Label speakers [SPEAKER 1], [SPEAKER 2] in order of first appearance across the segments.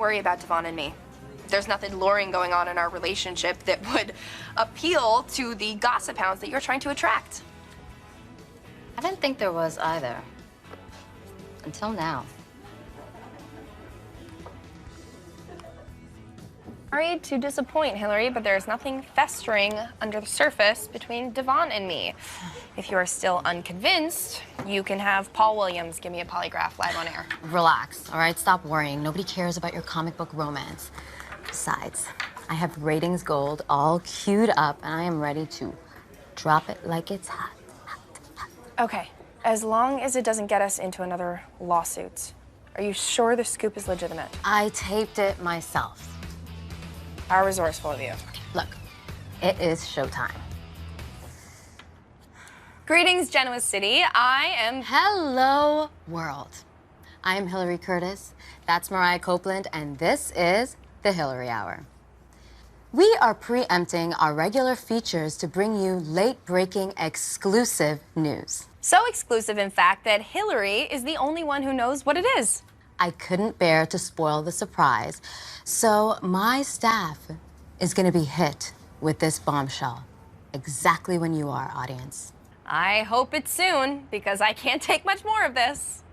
[SPEAKER 1] worry about Devon and me. There's nothing luring going on in our relationship that would appeal to the gossip hounds that you're trying to attract.
[SPEAKER 2] I didn't think there was either. Until now.
[SPEAKER 1] Sorry to disappoint, Hillary, but there's nothing festering under the surface between Devon and me. If you are still unconvinced, you can have Paul Williams give me a polygraph live on air.
[SPEAKER 2] Relax, all right? Stop worrying. Nobody cares about your comic book romance. Besides, I have ratings gold all queued up, and I am ready to drop it like it's hot.
[SPEAKER 1] Okay, as long as it doesn't get us into another lawsuit. Are you sure the scoop is legitimate?
[SPEAKER 2] I taped it myself.
[SPEAKER 1] How resourceful of you.
[SPEAKER 2] Look, it is showtime.
[SPEAKER 1] Greetings, Genoa City. I am...
[SPEAKER 2] Hello, world. I am Hillary Curtis. That's Mariah Copeland, and this is the Hillary Hour. We are preempting our regular features to bring you late-breaking, exclusive news.
[SPEAKER 1] So exclusive, in fact, that Hillary is the only one who knows what it is.
[SPEAKER 2] I couldn't bear to spoil the surprise, so my staff is going to be hit with this bombshell exactly when you are, audience.
[SPEAKER 1] I hope it's soon, because I can't take much more of this.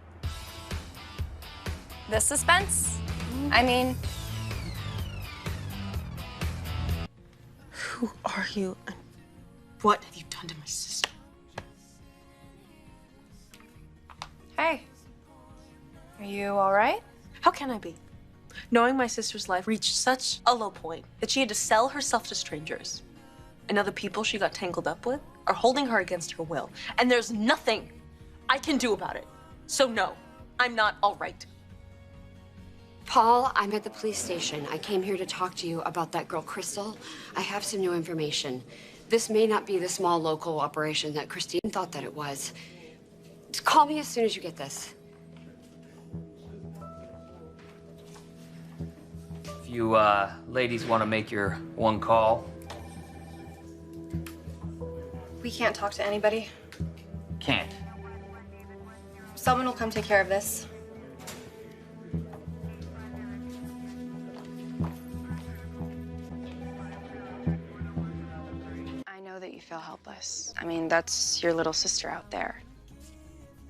[SPEAKER 1] The suspense? I mean...
[SPEAKER 3] Who are you, and what have you done to my sister?
[SPEAKER 1] Hey. Are you all right?
[SPEAKER 3] How can I be? Knowing my sister's life reached such a low point that she had to sell herself to strangers. And other people she got tangled up with are holding her against her will. And there's nothing I can do about it. So no, I'm not all right.
[SPEAKER 4] Paul, I'm at the police station. I came here to talk to you about that girl, Crystal. I have some new information. This may not be the small local operation that Christine thought that it was. Just call me as soon as you get this.
[SPEAKER 5] If you ladies want to make your one call.
[SPEAKER 1] We can't talk to anybody.
[SPEAKER 5] Can't.
[SPEAKER 1] Someone will come take care of this. I know that you feel helpless. I mean, that's your little sister out there.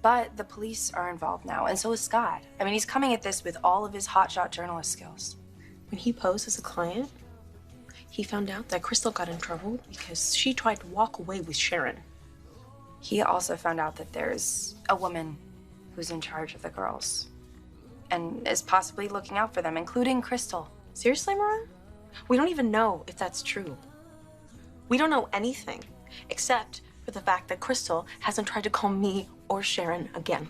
[SPEAKER 1] But the police are involved now, and so is Scott. I mean, he's coming at this with all of his hotshot journalist skills.
[SPEAKER 3] When he posed as a client, he found out that Crystal got in trouble because she tried to walk away with Sharon.
[SPEAKER 1] He also found out that there's a woman who's in charge of the girls and is possibly looking out for them, including Crystal.
[SPEAKER 3] Seriously, Mariah? We don't even know if that's true. We don't know anything except for the fact that Crystal hasn't tried to call me or Sharon again.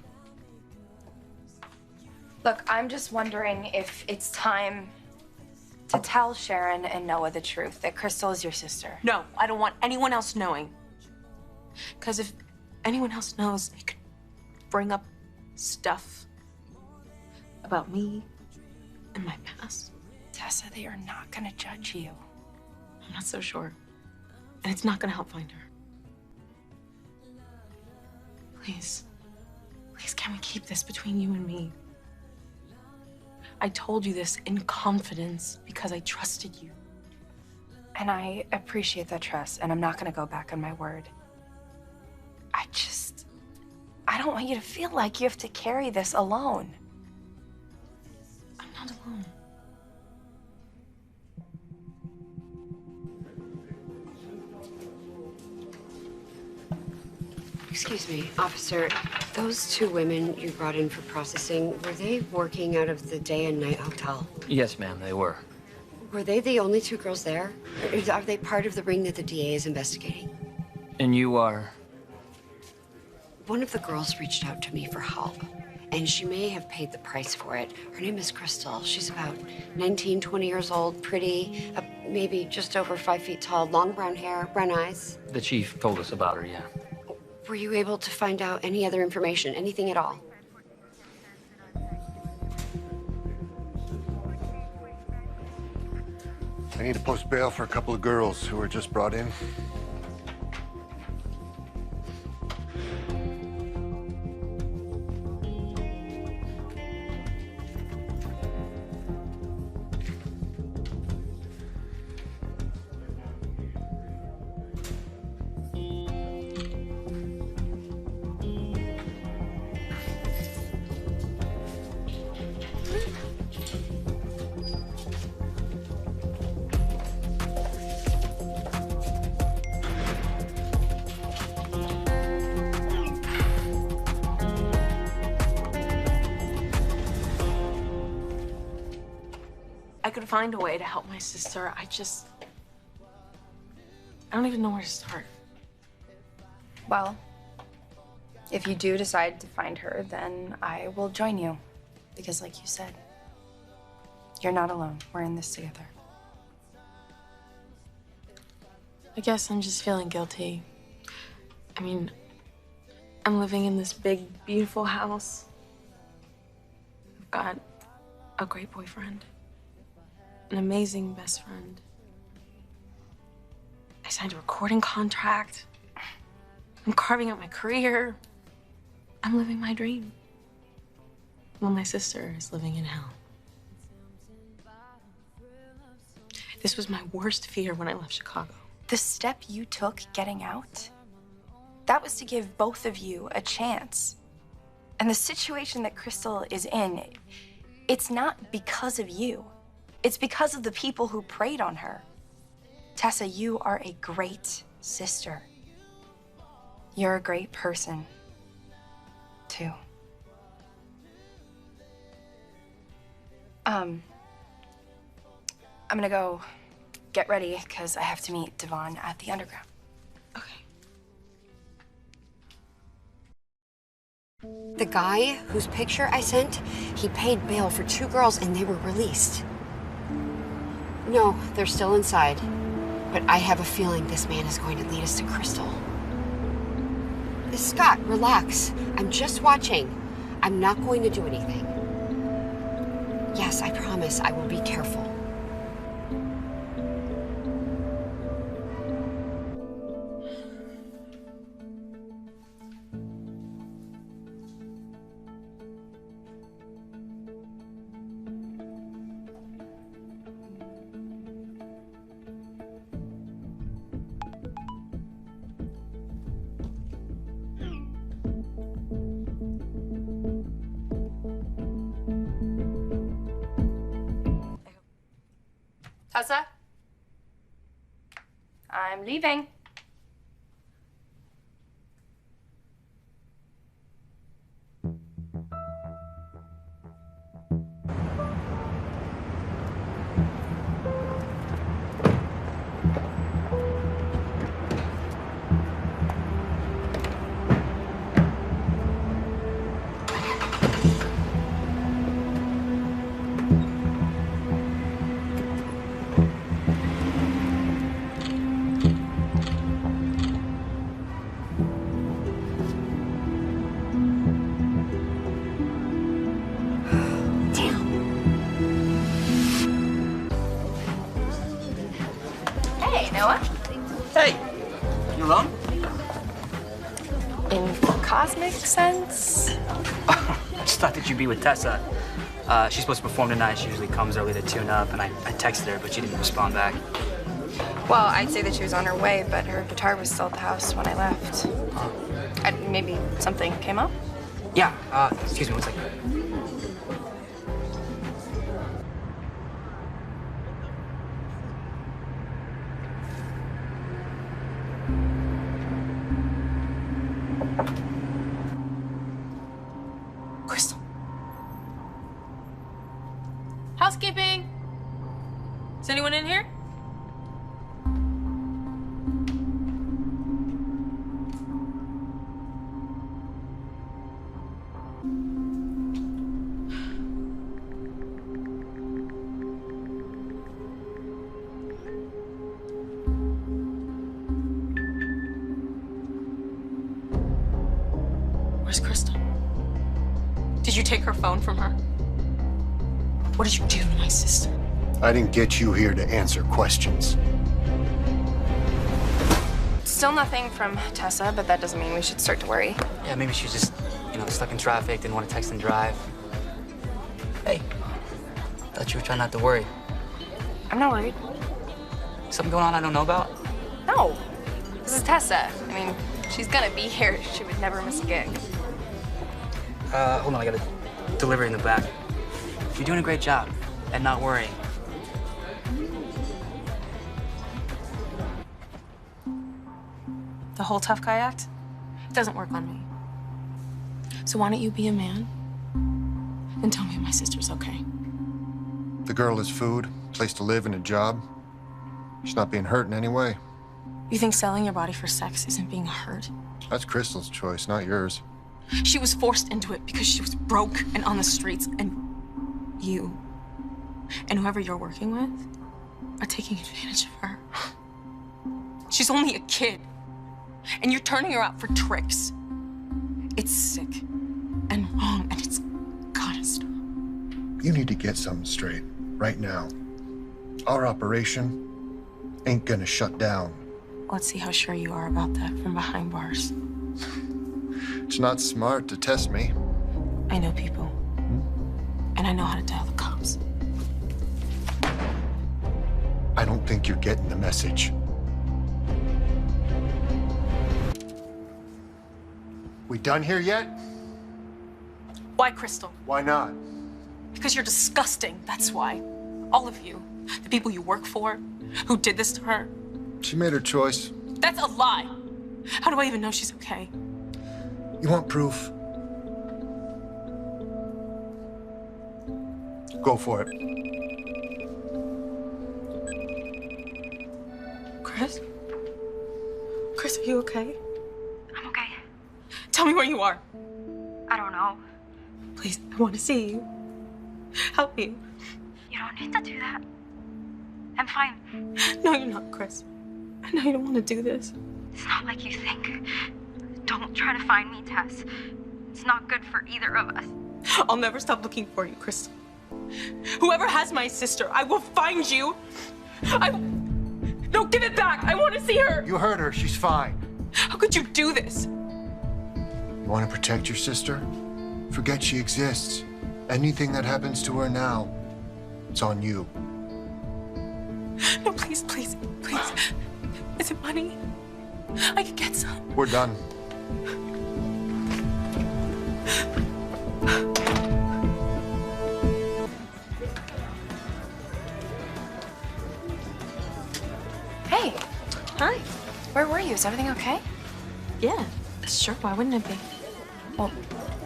[SPEAKER 1] Look, I'm just wondering if it's time to tell Sharon and Noah the truth, that Crystal is your sister.
[SPEAKER 3] No, I don't want anyone else knowing. Because if anyone else knows, it could bring up stuff about me and my past.
[SPEAKER 1] Tessa, they are not gonna judge you.
[SPEAKER 3] I'm not so sure. And it's not gonna help find her. Please, please, can we keep this between you and me? I told you this in confidence because I trusted you.
[SPEAKER 1] And I appreciate that trust, and I'm not gonna go back on my word. I don't want you to feel like you have to carry this alone.
[SPEAKER 3] I'm not alone.
[SPEAKER 4] Excuse me, officer. Those two women you brought in for processing, were they working out of the day and night hotel?
[SPEAKER 5] Yes, ma'am, they were.
[SPEAKER 4] Were they the only two girls there? Or are they part of the ring that the DA is investigating?
[SPEAKER 5] And you are?
[SPEAKER 4] One of the girls reached out to me for help, and she may have paid the price for it. Her name is Crystal. She's about 19, 20 years old, pretty, maybe just over 5 feet tall, long brown hair, brown eyes.
[SPEAKER 5] The chief told us about her, yeah.
[SPEAKER 4] Were you able to find out any other information, anything at all?
[SPEAKER 6] I need to post bail for a couple of girls who were just brought in.
[SPEAKER 3] I could find a way to help my sister. I don't even know where to start.
[SPEAKER 1] Well, if you do decide to find her, then I will join you. Because like you said, you're not alone. We're in this together.
[SPEAKER 3] I guess I'm just feeling guilty. I mean, I'm living in this big, beautiful house. I've got a great boyfriend, an amazing best friend. I signed a recording contract. I'm carving out my career. I'm living my dream. While my sister is living in hell. This was my worst fear when I left Chicago.
[SPEAKER 1] The step you took getting out, that was to give both of you a chance. And the situation that Crystal is in, it's not because of you. It's because of the people who preyed on her. Tessa, you are a great sister. You're a great person, too. I'm gonna go get ready because I have to meet Devon at the underground.
[SPEAKER 3] Okay.
[SPEAKER 4] The guy whose picture I sent, he paid bail for 2 girls and they were released. No, they're still inside. But I have a feeling this man is going to lead us to Crystal. Scott, relax. I'm just watching. I'm not going to do anything. Yes, I promise I will be careful.
[SPEAKER 1] Tessa? I'm leaving. Hey, Noah.
[SPEAKER 5] Hey, you alone?
[SPEAKER 1] In cosmic sense?
[SPEAKER 5] I just thought that you'd be with Tessa. She's supposed to perform tonight. She usually comes early to tune up, and I texted her, but she didn't respond back.
[SPEAKER 1] Well, I'd say that she was on her way, but her guitar was still at the house when I left. Maybe something came up?
[SPEAKER 5] Yeah, excuse me, one second.
[SPEAKER 3] Crystal. Housekeeping. Is anyone in here? Where's Crystal? Did you take her phone from her? What did you do to my sister?
[SPEAKER 6] I didn't get you here to answer questions.
[SPEAKER 1] Still nothing from Tessa, but that doesn't mean we should start to worry.
[SPEAKER 5] Yeah, maybe she's just, stuck in traffic, didn't want to text and drive. Hey, thought you were trying not to worry.
[SPEAKER 1] I'm not worried.
[SPEAKER 5] Something going on I don't know about?
[SPEAKER 1] No. This is Tessa. I mean, she's gonna be here. She would never miss a gig.
[SPEAKER 5] Hold on, I got a delivery in the back. You're doing a great job at not worrying.
[SPEAKER 3] The whole tough guy act? It doesn't work on me. So why don't you be a man and tell me my sister's okay?
[SPEAKER 6] The girl has food, place to live, and a job. She's not being hurt in any way.
[SPEAKER 3] You think selling your body for sex isn't being hurt?
[SPEAKER 6] That's Crystal's choice, not yours.
[SPEAKER 3] She was forced into it because she was broke and on the streets, and you and whoever you're working with are taking advantage of her. She's only a kid, and you're turning her out for tricks. It's sick and wrong, and it's gotta stop.
[SPEAKER 6] You need to get something straight, right now. Our operation ain't gonna shut down.
[SPEAKER 3] Let's see how sure you are about that from behind bars.
[SPEAKER 6] It's not smart to test me.
[SPEAKER 3] I know people, and I know how to tell the cops.
[SPEAKER 6] I don't think you're getting the message. We done here yet?
[SPEAKER 3] Why, Crystal?
[SPEAKER 6] Why not?
[SPEAKER 3] Because you're disgusting, that's why. All of you. The people you work for, who did this to her.
[SPEAKER 6] She made her choice.
[SPEAKER 3] That's a lie. How do I even know she's okay?
[SPEAKER 6] You want proof? Go for it.
[SPEAKER 3] Chris? Chris, are you okay?
[SPEAKER 7] I'm okay.
[SPEAKER 3] Tell me where you are.
[SPEAKER 7] I don't know.
[SPEAKER 3] Please, I want to see you. Help me.
[SPEAKER 7] You don't need to do that. I'm fine.
[SPEAKER 3] No, you're not, Chris. I know you don't want to do this.
[SPEAKER 7] It's not like you think. Don't try to find me, Tess. It's not good for either of us.
[SPEAKER 3] I'll never stop looking for you, Crystal. Whoever has my sister, I will find you. No, give it back. I want to see her.
[SPEAKER 6] You heard her. She's fine.
[SPEAKER 3] How could you do this?
[SPEAKER 6] You want to protect your sister? Forget she exists. Anything that happens to her now, it's on you.
[SPEAKER 3] No, please, please, please. Is it money? I could get some.
[SPEAKER 6] We're done.
[SPEAKER 1] Hey,
[SPEAKER 3] Hi.
[SPEAKER 1] where were you? Is everything okay?
[SPEAKER 3] Yeah, sure. Why wouldn't it be?
[SPEAKER 1] Well,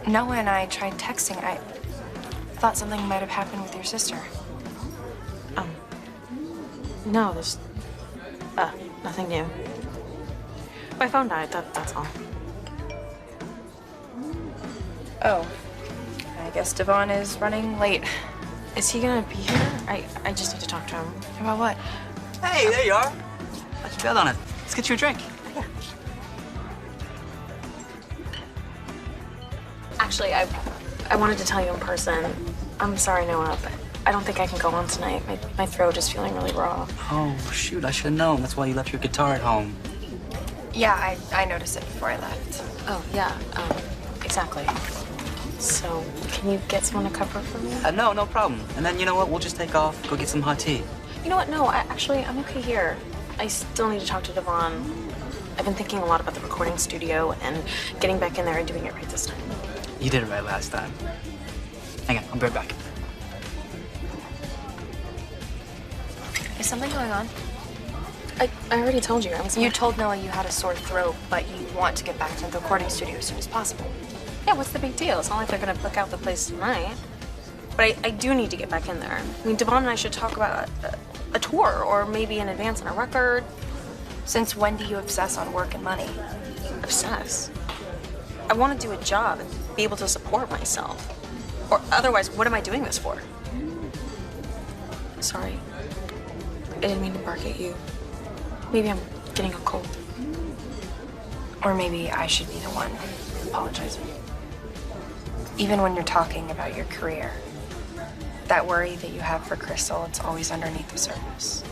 [SPEAKER 1] Noah and I tried texting. I thought something might have happened with your sister.
[SPEAKER 3] No, there's nothing new. My phone died, that's all.
[SPEAKER 1] Oh, I guess Devon is running late.
[SPEAKER 3] Is he gonna be here? I just need to talk to him.
[SPEAKER 1] About what?
[SPEAKER 5] Hey, there you are. Thought you bailed on it. Let's get you a drink.
[SPEAKER 3] Actually, I wanted to tell you in person. I'm sorry, Noah, but I don't think I can go on tonight. My throat is feeling really raw.
[SPEAKER 5] Oh, shoot, I should have known. That's why you left your guitar at home.
[SPEAKER 1] Yeah, I noticed it before I left.
[SPEAKER 3] Oh, yeah, exactly. So, can you get someone to cover for me?
[SPEAKER 5] No problem. And then, you know what? We'll just take off, go get some hot tea.
[SPEAKER 3] You know what? No, I'm okay here. I still need to talk to Devon. I've been thinking a lot about the recording studio and getting back in there and doing it right this time.
[SPEAKER 5] You did it right last time. Hang on, I'll be right back.
[SPEAKER 1] Is something going on?
[SPEAKER 3] I already told you.
[SPEAKER 1] You told Noah you had a sore throat, but you want to get back to the recording studio as soon as possible.
[SPEAKER 3] Yeah, what's the big deal? It's not like they're gonna book out the place tonight. But I do need to get back in there. I mean, Devon and I should talk about a tour or maybe an advance on a record.
[SPEAKER 1] Since when do you obsess on work and money?
[SPEAKER 3] Obsess. I want to do a job and be able to support myself. Or otherwise, what am I doing this for? Sorry. I didn't mean to bark at you. Maybe I'm getting a cold.
[SPEAKER 1] Or maybe I should be the one apologizing. Even when you're talking about your career, that worry that you have for Crystal, it's always underneath the surface.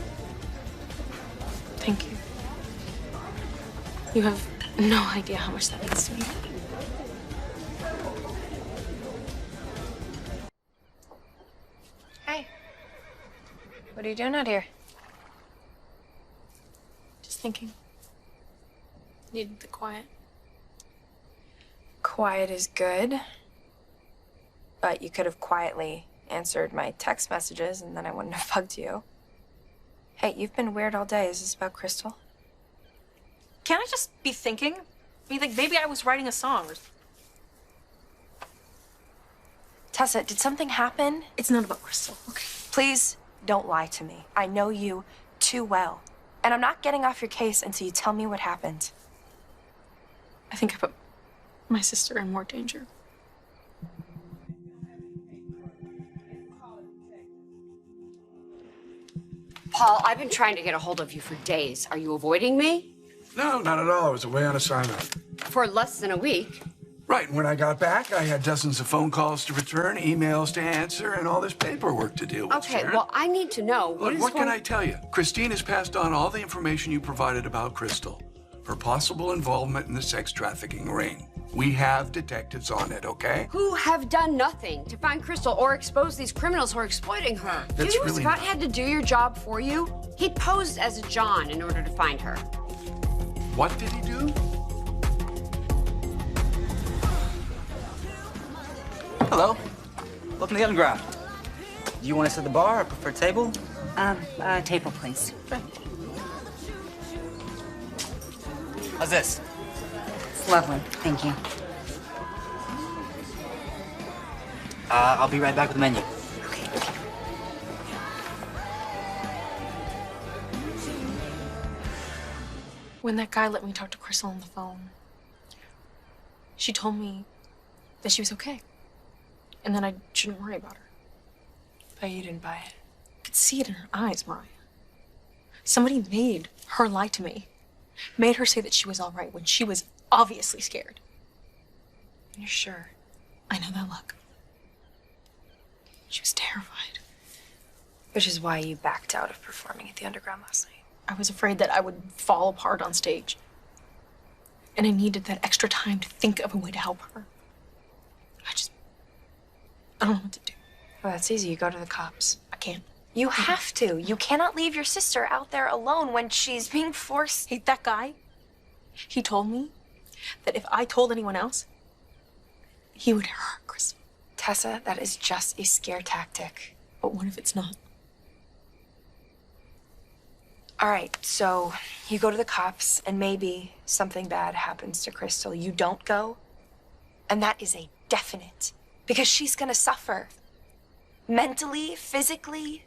[SPEAKER 3] Thank you. You have no idea how much that means to me.
[SPEAKER 1] Hey, what are you doing out here?
[SPEAKER 3] Just thinking. Needed the quiet.
[SPEAKER 1] Quiet is good, but you could have quietly answered my text messages and then I wouldn't have bugged you. Hey, you've been weird all day. Is this about Crystal?
[SPEAKER 3] Can't I just be thinking? I mean, like, maybe I was writing a song or...
[SPEAKER 1] Tessa, did something happen?
[SPEAKER 3] It's not about Crystal, okay?
[SPEAKER 1] Please don't lie to me. I know you too well. And I'm not getting off your case until you tell me what happened.
[SPEAKER 3] I think I put my sister in more danger.
[SPEAKER 4] Paul, I've been trying to get a hold of you for days. Are you avoiding me?
[SPEAKER 8] No, not at all. I was away on assignment.
[SPEAKER 4] For less than a week.
[SPEAKER 8] Right, and when I got back, I had dozens of phone calls to return, emails to answer, and all this paperwork to deal with.
[SPEAKER 4] Okay,
[SPEAKER 8] Sharon.
[SPEAKER 4] well, I need to know
[SPEAKER 8] What can I tell you? Christine has passed on all the information you provided about Crystal, her possible involvement in the sex trafficking ring. We have detectives on it, okay?
[SPEAKER 4] Who have done nothing to find Crystal or expose these criminals who are exploiting her.
[SPEAKER 8] That's
[SPEAKER 4] you know
[SPEAKER 8] really
[SPEAKER 4] Scott
[SPEAKER 8] not-
[SPEAKER 4] had to do your job for you? He posed as a John in order to find her.
[SPEAKER 8] What did he do?
[SPEAKER 5] Hello. Welcome to the underground. Do you want us at the bar or prefer table?
[SPEAKER 9] Table, please.
[SPEAKER 5] How's this?
[SPEAKER 9] It's lovely. Thank you.
[SPEAKER 5] I'll be right back with the menu.
[SPEAKER 9] Okay.
[SPEAKER 3] When that guy let me talk to Crystal on the phone, she told me that she was okay. And that I shouldn't worry about her.
[SPEAKER 1] But you didn't buy it.
[SPEAKER 3] I could see it in her eyes, Mariah. Somebody made her lie to me. Made her say that she was all right when she was obviously scared.
[SPEAKER 1] You're sure?
[SPEAKER 3] I know that look. She was terrified.
[SPEAKER 1] Which is why you backed out of performing at the underground last night.
[SPEAKER 3] I was afraid that I would fall apart on stage. And I needed that extra time to think of a way to help her. I don't know what to do.
[SPEAKER 1] Well, that's easy. You go to the cops.
[SPEAKER 3] I can't.
[SPEAKER 1] You have to. You cannot leave your sister out there alone when she's being forced.
[SPEAKER 3] Hey, that guy, he told me that if I told anyone else, he would hurt Crystal.
[SPEAKER 1] Tessa, that is just a scare tactic.
[SPEAKER 3] But what if it's not?
[SPEAKER 1] All right, so you go to the cops and maybe something bad happens to Crystal. You don't go, and that is a definite, because she's gonna suffer. Mentally, physically.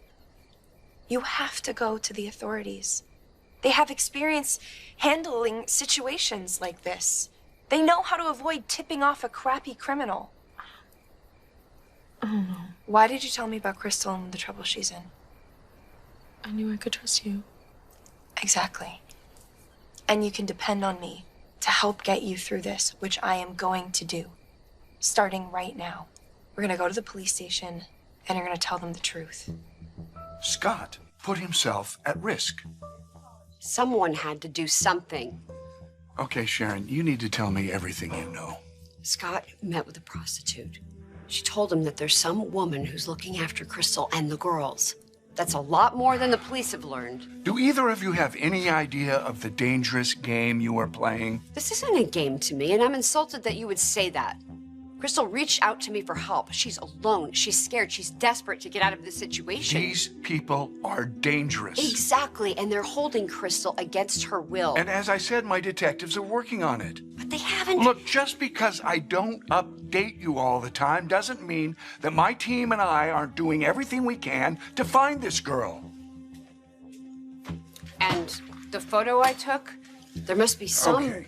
[SPEAKER 1] You have to go to the authorities. They have experience handling situations like this. They know how to avoid tipping off a crappy criminal.
[SPEAKER 3] I don't know.
[SPEAKER 1] Why did you tell me about Crystal and the trouble she's in?
[SPEAKER 3] I knew I could trust you.
[SPEAKER 1] Exactly. And you can depend on me to help get you through this, which I am going to do. Starting right now. We're gonna go to the police station and you're gonna tell them the truth.
[SPEAKER 8] Scott put himself at risk.
[SPEAKER 4] Someone had to do something.
[SPEAKER 8] Okay, Sharon, you need to tell me everything you know.
[SPEAKER 4] Scott met with a prostitute. She told him that there's some woman who's looking after Crystal and the girls. That's a lot more than the police have learned.
[SPEAKER 8] Do either of you have any idea of the dangerous game you are playing?
[SPEAKER 4] This isn't a game to me, and I'm insulted that you would say that. Crystal reached out to me for help. She's alone. She's scared. She's desperate to get out of this situation.
[SPEAKER 8] These people are dangerous.
[SPEAKER 4] Exactly, and they're holding Crystal against her will.
[SPEAKER 8] And as I said, my detectives are working on it.
[SPEAKER 4] But they haven't.
[SPEAKER 8] Look, just because I don't update you all the time doesn't mean that my team and I aren't doing everything we can to find this girl.
[SPEAKER 4] And the photo I took, there must be some...
[SPEAKER 8] Okay.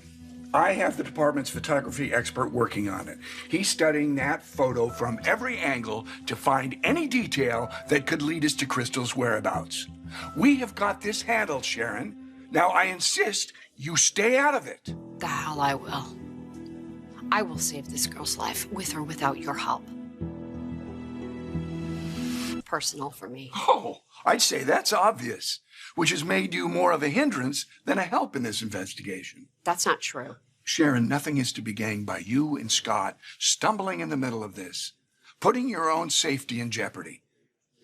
[SPEAKER 8] I have the department's photography expert working on it. He's studying that photo from every angle to find any detail that could lead us to Crystal's whereabouts. We have got this handled, Sharon. Now, I insist you stay out of it.
[SPEAKER 4] The hell I will. I will save this girl's life, with or without your help. Personal for me.
[SPEAKER 8] Oh, I'd say that's obvious, which has made you more of a hindrance than a help in this investigation.
[SPEAKER 4] That's not true.
[SPEAKER 8] Sharon, nothing is to be gained by you and Scott stumbling in the middle of this, putting your own safety in jeopardy,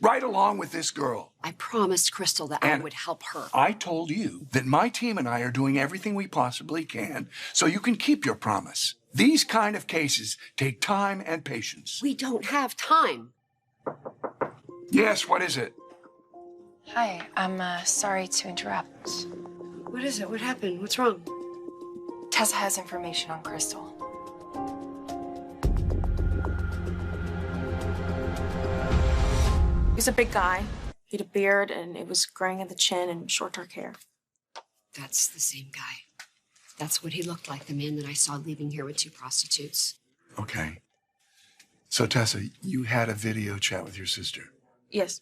[SPEAKER 8] right along with this girl.
[SPEAKER 4] I promised Crystal that I would help her.
[SPEAKER 8] I told you that my team and I are doing everything we possibly can so you can keep your promise. These kind of cases take time and patience.
[SPEAKER 4] We don't have time.
[SPEAKER 8] Yes, what is it?
[SPEAKER 1] Hi, I'm sorry to interrupt.
[SPEAKER 4] What is it? What happened? What's wrong?
[SPEAKER 1] Tessa has information on Crystal.
[SPEAKER 3] was a big guy. He had a beard, and it was graying at the chin and short, dark hair.
[SPEAKER 4] That's the same guy. That's what he looked like, the man that I saw leaving here with 2 prostitutes.
[SPEAKER 8] Okay. So, Tessa, you had a video chat with your sister.
[SPEAKER 3] Yes.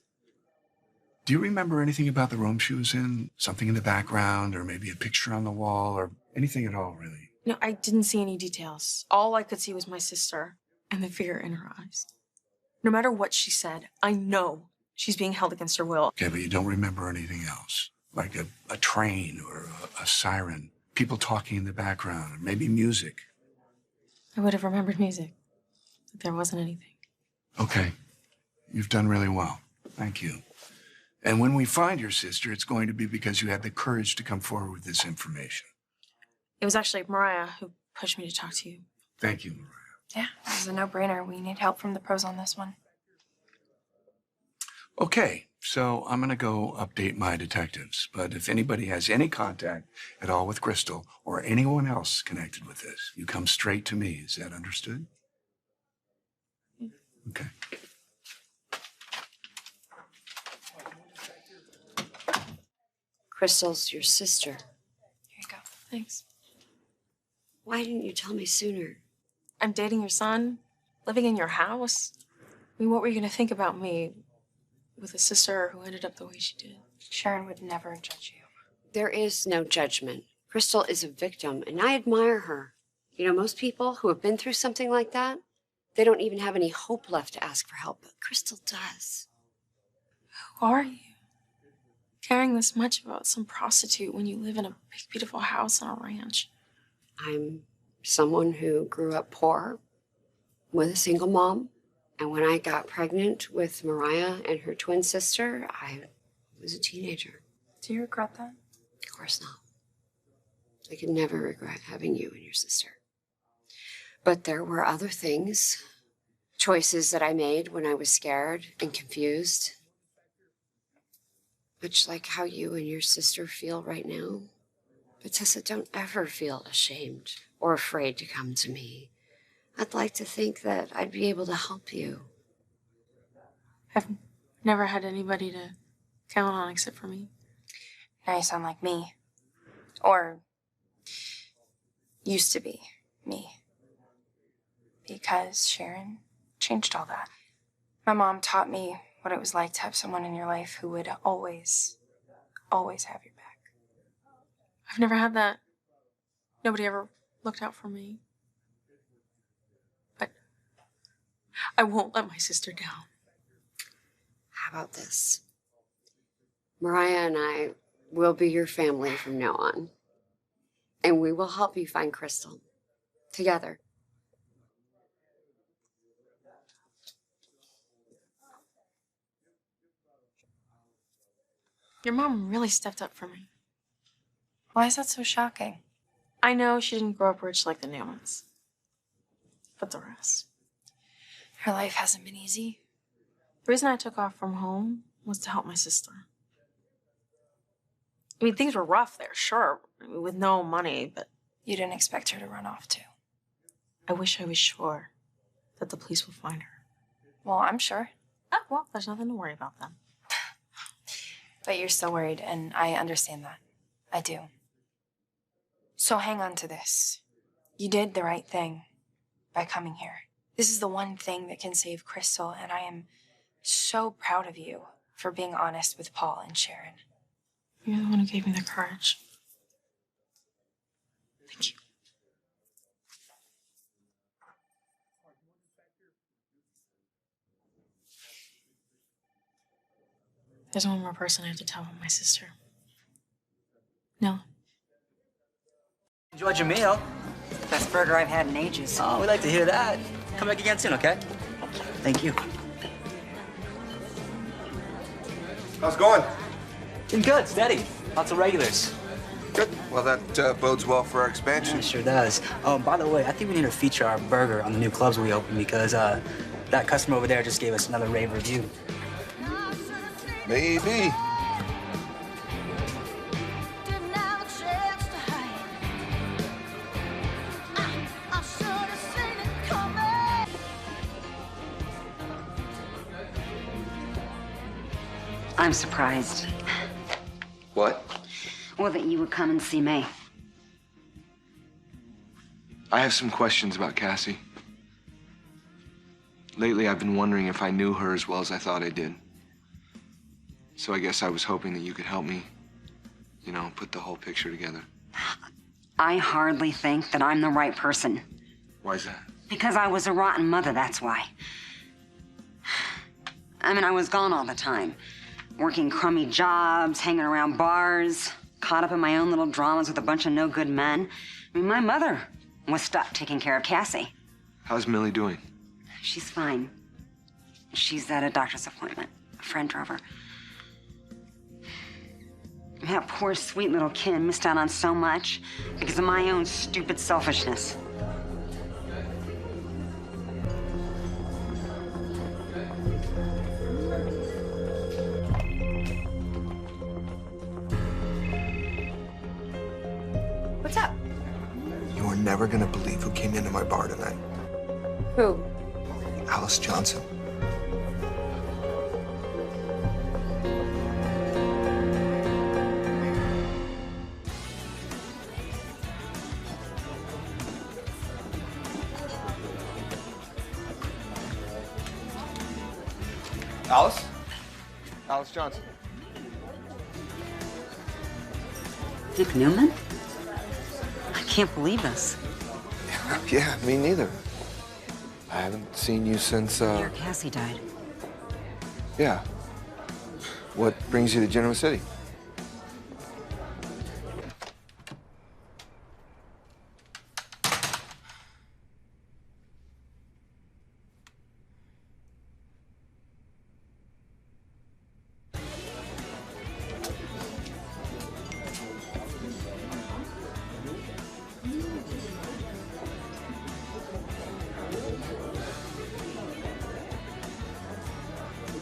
[SPEAKER 8] Do you remember anything about the room she was in? Something in the background, or maybe a picture on the wall, or anything at all, really?
[SPEAKER 3] No, I didn't see any details. All I could see was my sister and the fear in her eyes. No matter what she said, I know she's being held against her will.
[SPEAKER 8] Okay, but you don't remember anything else? Like a train or a siren, people talking in the background, or maybe music?
[SPEAKER 3] I would have remembered music, but there wasn't anything.
[SPEAKER 8] Okay. You've done really well. Thank you. And when we find your sister, it's going to be because you had the courage to come forward with this information.
[SPEAKER 3] It was actually Mariah who pushed me to talk to you.
[SPEAKER 8] Thank you, Mariah.
[SPEAKER 1] Yeah, this is a no-brainer. We need help from the pros on this one.
[SPEAKER 8] Okay, so I'm going to go update my detectives. But if anybody has any contact at all with Crystal or anyone else connected with this, you come straight to me. Is that understood? Okay.
[SPEAKER 4] Crystal's your sister.
[SPEAKER 1] Here you go.
[SPEAKER 3] Thanks.
[SPEAKER 4] Why didn't you tell me sooner?
[SPEAKER 3] I'm dating your son, living in your house. I mean, what were you going to think about me with a sister who ended up the way she did?
[SPEAKER 1] Sharon would never judge you.
[SPEAKER 4] There is no judgment. Crystal is a victim, and I admire her. You know, most people who have been through something like that, they don't even have any hope left to ask for help, but Crystal does.
[SPEAKER 3] Who are you? Caring this much about some prostitute when you live in a big, beautiful house on a ranch.
[SPEAKER 4] I'm someone who grew up poor with a single mom. And when I got pregnant with Mariah and her twin sister, I was a teenager.
[SPEAKER 1] Do you regret that?
[SPEAKER 4] Of course not. I could never regret having you and your sister. But there were other things, choices that I made when I was scared and confused. Much like how you and your sister feel right now. But Tessa, don't ever feel ashamed or afraid to come to me. I'd like to think that I'd be able to help you.
[SPEAKER 3] I've never had anybody to count on except for me.
[SPEAKER 1] Now you sound like me. Or used to be me. Because Sharon changed all that. My mom taught me what it was like to have someone in your life who would always, always have your back.
[SPEAKER 3] I've never had that. Nobody ever looked out for me. But I won't let my sister down.
[SPEAKER 4] How about this? Mariah and I will be your family from now on. And we will help you find Crystal. Together.
[SPEAKER 3] Your mom really stepped up for me.
[SPEAKER 1] Why is that so shocking?
[SPEAKER 3] I know she didn't grow up rich like the Naumans. But the rest.
[SPEAKER 1] Her life hasn't been easy.
[SPEAKER 3] The reason I took off from home was to help my sister. I mean, things were rough there, sure, with no money, but
[SPEAKER 1] You didn't expect her to run off too.
[SPEAKER 3] I wish I was sure that the police will find her.
[SPEAKER 1] Well, I'm sure.
[SPEAKER 3] Oh, well, there's nothing to worry about then.
[SPEAKER 1] But you're still worried, and I understand that. I do. So hang on to this. You did the right thing by coming here. This is the one thing that can save Crystal, and I am so proud of you for being honest with Paul and Sharon.
[SPEAKER 3] You're the one who gave me the courage. Thank you. There's one more person I have to tell about my sister. No.
[SPEAKER 5] Enjoyed your meal.
[SPEAKER 9] Best burger I've had in ages.
[SPEAKER 5] Oh, we'd like to hear that. Come back again soon, okay? Thank you.
[SPEAKER 10] How's it going?
[SPEAKER 5] Been good, steady. Lots of regulars.
[SPEAKER 10] Good. Well, that bodes well for our expansion.
[SPEAKER 5] Yeah, sure does. Oh, by the way, I think we need to feature our burger on the new clubs we opened because that customer over there just gave us another rave review.
[SPEAKER 10] Maybe.
[SPEAKER 4] I'm surprised.
[SPEAKER 10] What?
[SPEAKER 4] Well, that you would come and see me.
[SPEAKER 10] I have some questions about Cassie. Lately, I've been wondering if I knew her as well as I thought I did. So I guess I was hoping that you could help me, you know, put the whole picture together.
[SPEAKER 4] I hardly think that I'm the right person.
[SPEAKER 10] Why is that?
[SPEAKER 4] Because I was a rotten mother, that's why. I mean, I was gone all the time. Working crummy jobs, hanging around bars, caught up in my own little dramas with a bunch of no-good men. I mean, my mother was stuck taking care of Cassie.
[SPEAKER 10] How's Millie doing?
[SPEAKER 4] She's fine. She's at a doctor's appointment. A friend drove her. That poor, sweet little kid missed out on so much because of my own stupid selfishness.
[SPEAKER 1] What's up?
[SPEAKER 10] You are never gonna believe who came into my bar tonight.
[SPEAKER 1] Who?
[SPEAKER 10] Alice Johnson. Alice? Alice Johnson.
[SPEAKER 4] Dick Newman? I can't believe this.
[SPEAKER 10] Yeah, me neither. I haven't seen you since,
[SPEAKER 4] Your Cassie died.
[SPEAKER 10] Yeah. What brings you to Genoa City?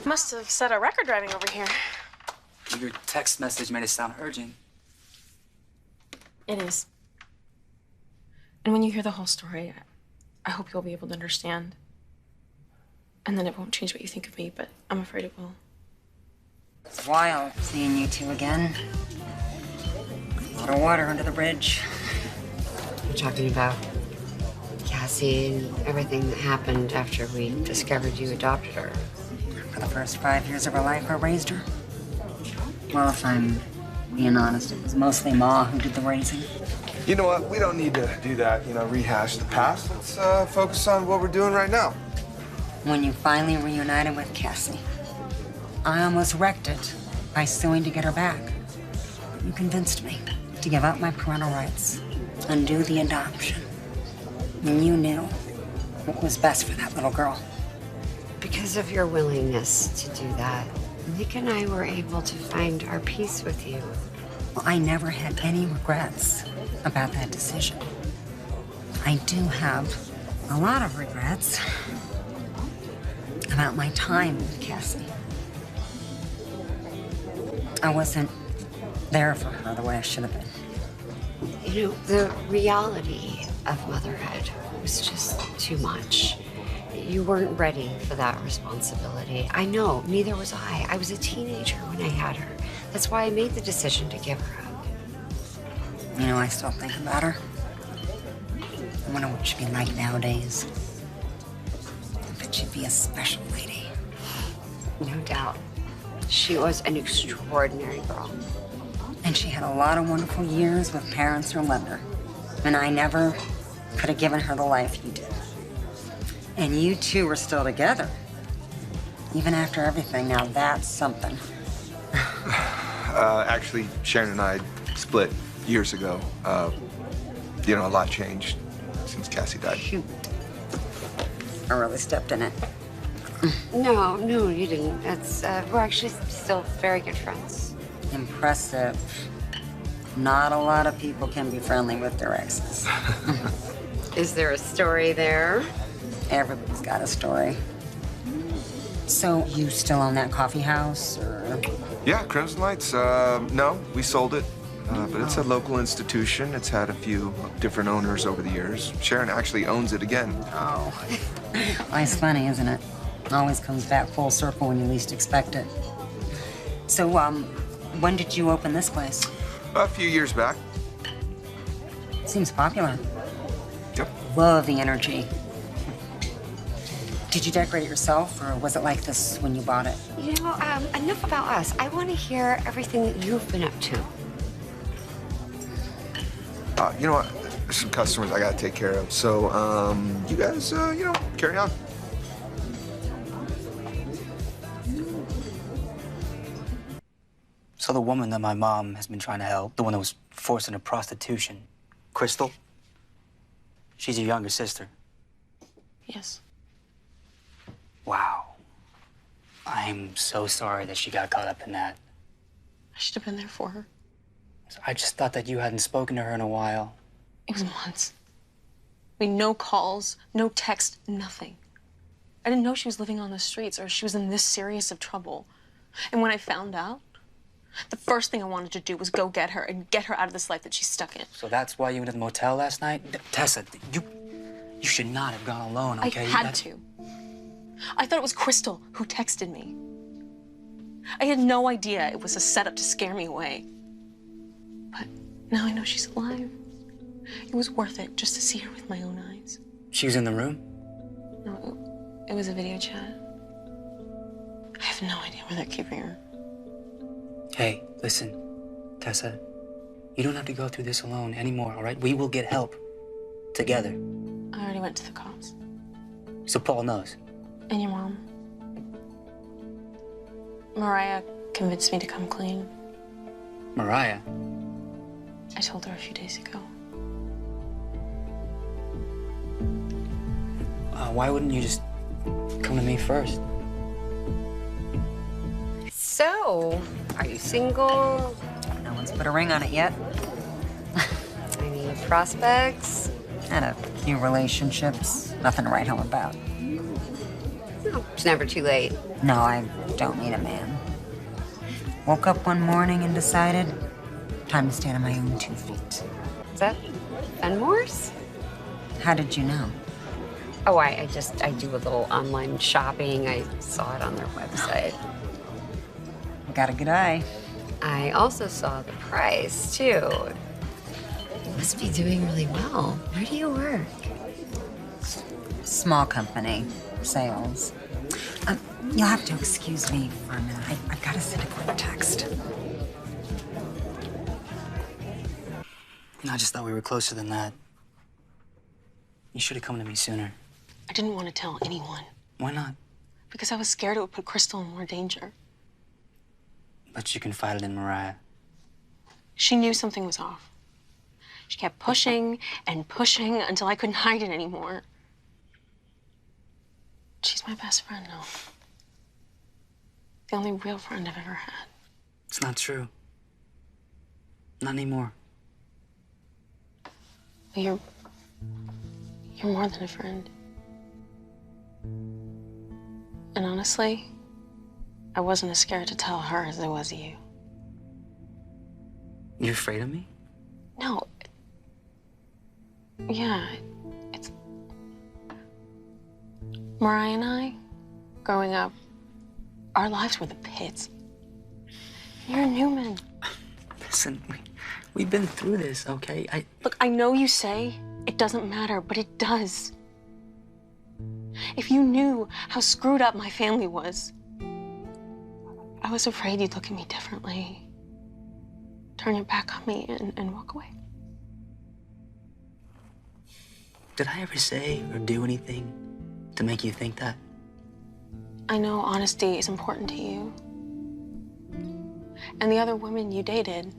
[SPEAKER 3] Must have set a record driving over here.
[SPEAKER 5] Your text message made it sound urgent.
[SPEAKER 3] It is. And when you hear the whole story, I hope you'll be able to understand. And then it won't change what you think of me, but I'm afraid it will.
[SPEAKER 4] It's wild seeing you two again. A lot of water under the bridge.
[SPEAKER 11] We're talking about Cassie and everything that happened after we discovered you adopted her.
[SPEAKER 4] For the first 5 years of her life, I raised her. Well, if I'm being honest, it was mostly Ma who did the raising.
[SPEAKER 10] You know what? We don't need to do that, you know, rehash the past. Let's focus on what we're doing right now.
[SPEAKER 4] When you finally reunited with Cassie, I almost wrecked it by suing to get her back. You convinced me to give up my parental rights, undo the adoption. And you knew what was best for that little girl.
[SPEAKER 11] Because of your willingness to do that, Nick and I were able to find our peace with you.
[SPEAKER 4] Well, I never had any regrets about that decision. I do have a lot of regrets about my time with Cassie. I wasn't there for her the way I should have been.
[SPEAKER 11] You know, the reality of motherhood was just too much. You weren't ready for that responsibility. I know, neither was I. I was a teenager when I had her. That's why I made the decision to give her up.
[SPEAKER 4] You know, I still think about her. I wonder what she'd be like nowadays. I bet she'd be a special lady.
[SPEAKER 11] No doubt. She was an extraordinary girl.
[SPEAKER 4] And she had a lot of wonderful years with parents who loved her. And I never could have given her the life you did. And you two were still together. Even after everything, now that's something.
[SPEAKER 10] Actually, Sharon and I split years ago. You know, a lot changed since Cassie died.
[SPEAKER 4] Shoot. I really stepped in it.
[SPEAKER 11] No, you didn't. That's, we're actually still very good friends.
[SPEAKER 4] Impressive. Not a lot of people can be friendly with their exes.
[SPEAKER 11] Is there a story there?
[SPEAKER 4] Everybody's got a story. So, you still own that coffee house, or?
[SPEAKER 10] Yeah, Crimson Lights. No, we sold it. But it's a local institution. It's had a few different owners over the years. Sharon actually owns it again.
[SPEAKER 4] Oh. Well, it's funny, isn't it? Always comes back full circle when you least expect it.
[SPEAKER 9] So, when did you open this place?
[SPEAKER 10] A few years back.
[SPEAKER 9] Seems popular.
[SPEAKER 10] Yep.
[SPEAKER 9] Love the energy. Did you decorate it yourself, or was it like this when you bought it?
[SPEAKER 11] You know, enough about us. I want to hear everything that you've been up to.
[SPEAKER 10] You know what? There's some customers I gotta take care of. So, you guys, carry on.
[SPEAKER 5] So the woman that my mom has been trying to help, the one that was forced into prostitution, Crystal, she's your younger sister.
[SPEAKER 3] Yes.
[SPEAKER 5] Wow. I'm so sorry that she got caught up in that.
[SPEAKER 3] I should have been there for her.
[SPEAKER 5] I just thought that you hadn't spoken to her in a while.
[SPEAKER 3] It was months. I mean, no calls, no text, nothing. I didn't know she was living on the streets or she was in this serious of trouble. And when I found out, the first thing I wanted to do was go get her and get her out of this life that she's stuck in.
[SPEAKER 5] So that's why you went to the motel last night? Tessa, you should not have gone alone, okay?
[SPEAKER 3] I had to. I thought it was Crystal who texted me. I had no idea it was a setup to scare me away. But now I know she's alive. It was worth it just to see her with my own eyes.
[SPEAKER 5] She was in the room?
[SPEAKER 3] No, it was a video chat. I have no idea where they're keeping her.
[SPEAKER 5] Hey, listen, Tessa, you don't have to go through this alone anymore, all right? We will get help together.
[SPEAKER 3] I already went to the cops.
[SPEAKER 5] So Paul knows.
[SPEAKER 3] And your mom. Mariah convinced me to come clean.
[SPEAKER 5] Mariah?
[SPEAKER 3] I told her a few days ago.
[SPEAKER 5] Why wouldn't you just come to me first?
[SPEAKER 11] So, are you single?
[SPEAKER 9] No one's put a ring on it yet.
[SPEAKER 11] Any prospects?
[SPEAKER 9] Had a few relationships. Nothing to write home about.
[SPEAKER 11] No, it's never too late.
[SPEAKER 9] No, I don't need a man. Woke up one morning and decided, time to stand on my own 2 feet.
[SPEAKER 11] Is that Fenmore's?
[SPEAKER 9] How did you know?
[SPEAKER 11] Oh, I do a little online shopping. I saw it on their website.
[SPEAKER 9] Got a good eye.
[SPEAKER 11] I also saw the price, too. You must be doing really well. Where do you work?
[SPEAKER 9] Small company, sales. You'll have to excuse me for a minute. I've got to send a quick text.
[SPEAKER 5] I just thought we were closer than that. You should have come to me sooner.
[SPEAKER 3] I didn't want to tell anyone.
[SPEAKER 5] Why not?
[SPEAKER 3] Because I was scared it would put Crystal in more danger.
[SPEAKER 5] But you confided in Mariah.
[SPEAKER 3] She knew something was off. She kept pushing and pushing until I couldn't hide it anymore. She's my best friend now. The only real friend I've ever had.
[SPEAKER 5] It's not true. Not anymore.
[SPEAKER 3] Well, you're more than a friend. And honestly, I wasn't as scared to tell her as I was you.
[SPEAKER 5] You're afraid of me?
[SPEAKER 3] No. Yeah, it's... Mariah and I, growing up, our lives were the pits. You're a Newman.
[SPEAKER 5] Listen, we've been through this, okay?
[SPEAKER 3] Look, I know you say it doesn't matter, but it does. If you knew how screwed up my family was, I was afraid you'd look at me differently, turn your back on me, and walk away.
[SPEAKER 5] Did I ever say or do anything to make you think that?
[SPEAKER 3] I know honesty is important to you. And the other women you dated,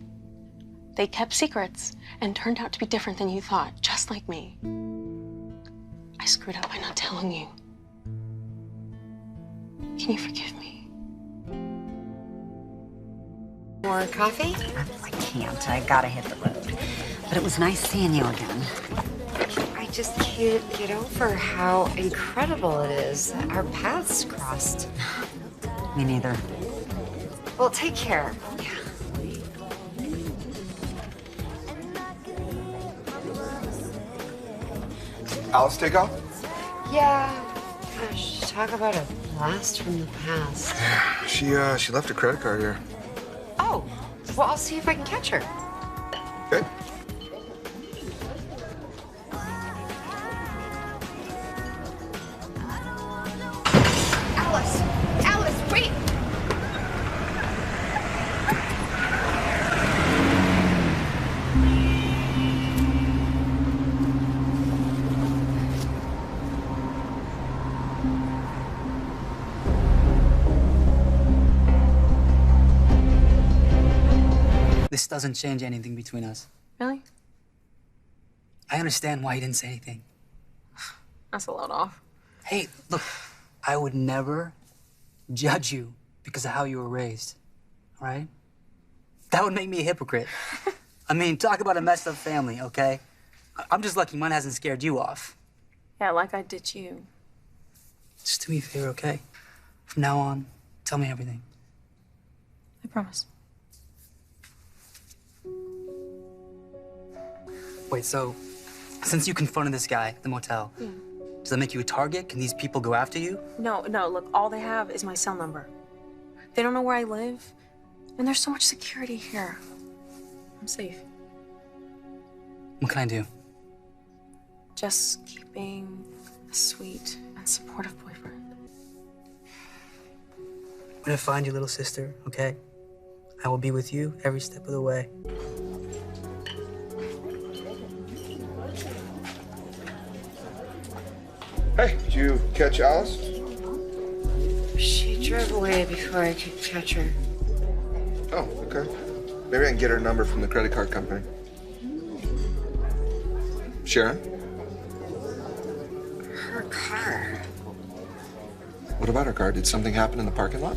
[SPEAKER 3] they kept secrets and turned out to be different than you thought, just like me. I screwed up by not telling you. Can you forgive me?
[SPEAKER 11] More coffee?
[SPEAKER 9] I can't. I gotta hit the road. But it was nice seeing you again.
[SPEAKER 11] I just can't get over how incredible it is that our paths crossed.
[SPEAKER 9] Me neither.
[SPEAKER 11] Well, take care.
[SPEAKER 10] Alice take off?
[SPEAKER 11] Yeah. Gosh, talk about a blast from the past.
[SPEAKER 10] She left a credit card here.
[SPEAKER 11] Oh, well, I'll see if I can catch her.
[SPEAKER 10] Okay.
[SPEAKER 11] Alice! Alice, wait!
[SPEAKER 5] This doesn't change anything between us.
[SPEAKER 3] Really?
[SPEAKER 5] I understand why you didn't say anything.
[SPEAKER 3] That's a lot off.
[SPEAKER 5] Hey, look, I would never judge you because of how you were raised, all right? That would make me a hypocrite. I mean, talk about a messed up family, okay? I'm just lucky mine hasn't scared you off.
[SPEAKER 3] Yeah, like I did you.
[SPEAKER 5] Just do me a favor, okay? From now on, tell me everything.
[SPEAKER 3] I promise.
[SPEAKER 5] Wait, so since you confronted this guy at the motel, does that make you a target? Can these people go after you?
[SPEAKER 3] No, look, all they have is my cell number. They don't know where I live, and there's so much security here. I'm safe.
[SPEAKER 5] What can I do?
[SPEAKER 3] Just keep being a sweet and supportive boyfriend.
[SPEAKER 5] I'm gonna find your little sister, okay? I will be with you every step of the way.
[SPEAKER 10] Hey, did you catch Alice?
[SPEAKER 11] She drove away before I could catch her.
[SPEAKER 10] Oh, okay. Maybe I can get her number from the credit card company. Sharon?
[SPEAKER 11] Her car.
[SPEAKER 10] What about her car? Did something happen in the parking lot?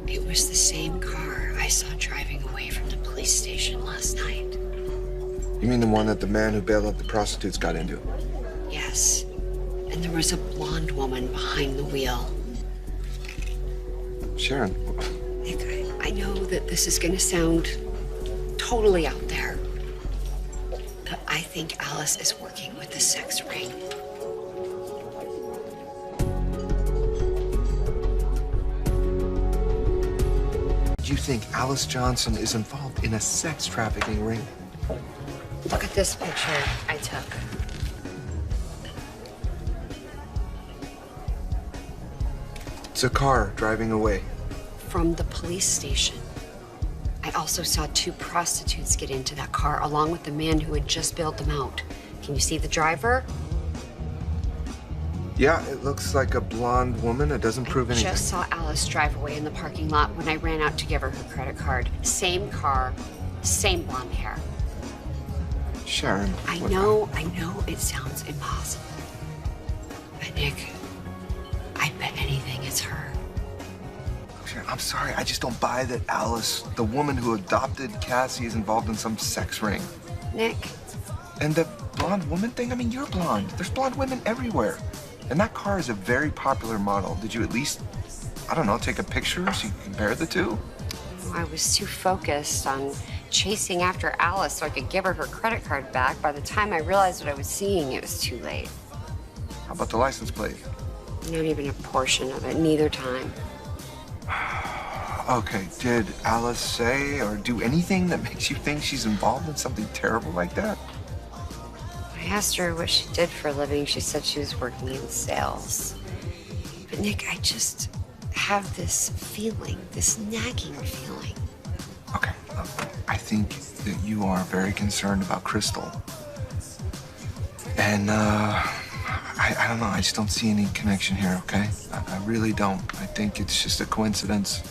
[SPEAKER 11] It was the same car I saw driving away from the police station last night.
[SPEAKER 10] You mean the one that the man who bailed out the prostitutes got into?
[SPEAKER 11] Yes. And there was a blonde woman behind the wheel.
[SPEAKER 10] Sharon.
[SPEAKER 11] Nick, I know that this is gonna sound totally out there, but I think Alice is working with the sex ring.
[SPEAKER 10] Do you think Alice Johnson is involved in a sex trafficking ring?
[SPEAKER 11] Look at this picture I took.
[SPEAKER 10] It's a car driving away.
[SPEAKER 11] From the police station. I also saw 2 prostitutes get into that car along with the man who had just bailed them out. Can you see the driver?
[SPEAKER 10] Yeah, it looks like a blonde woman. It doesn't prove anything.
[SPEAKER 11] I just saw Alice drive away in the parking lot when I ran out to give her her credit card. Same car, same blonde hair.
[SPEAKER 10] Sharon.
[SPEAKER 11] I know it sounds impossible. But Nick, I bet anything it's her.
[SPEAKER 10] Sharon, I'm sorry. I just don't buy that Alice, the woman who adopted Cassie, is involved in some sex ring.
[SPEAKER 11] Nick.
[SPEAKER 10] And the blonde woman thing? I mean, you're blonde. There's blonde women everywhere. And that car is a very popular model. Did you at least, I don't know, take a picture so you can compare the two?
[SPEAKER 11] I was too focused on chasing after Alice so I could give her her credit card back. By the time I realized what I was seeing, it was too late.
[SPEAKER 10] How about the license plate?
[SPEAKER 11] Not even a portion of it, neither time.
[SPEAKER 10] Okay, did Alice say or do anything that makes you think she's involved in something terrible like that?
[SPEAKER 11] I asked her what she did for a living. She said she was working in sales. But Nick, I just have this feeling, this nagging feeling.
[SPEAKER 10] Okay, look, I think that you are very concerned about Crystal. And, I don't know, I just don't see any connection here, okay? I really don't. I think it's just a coincidence.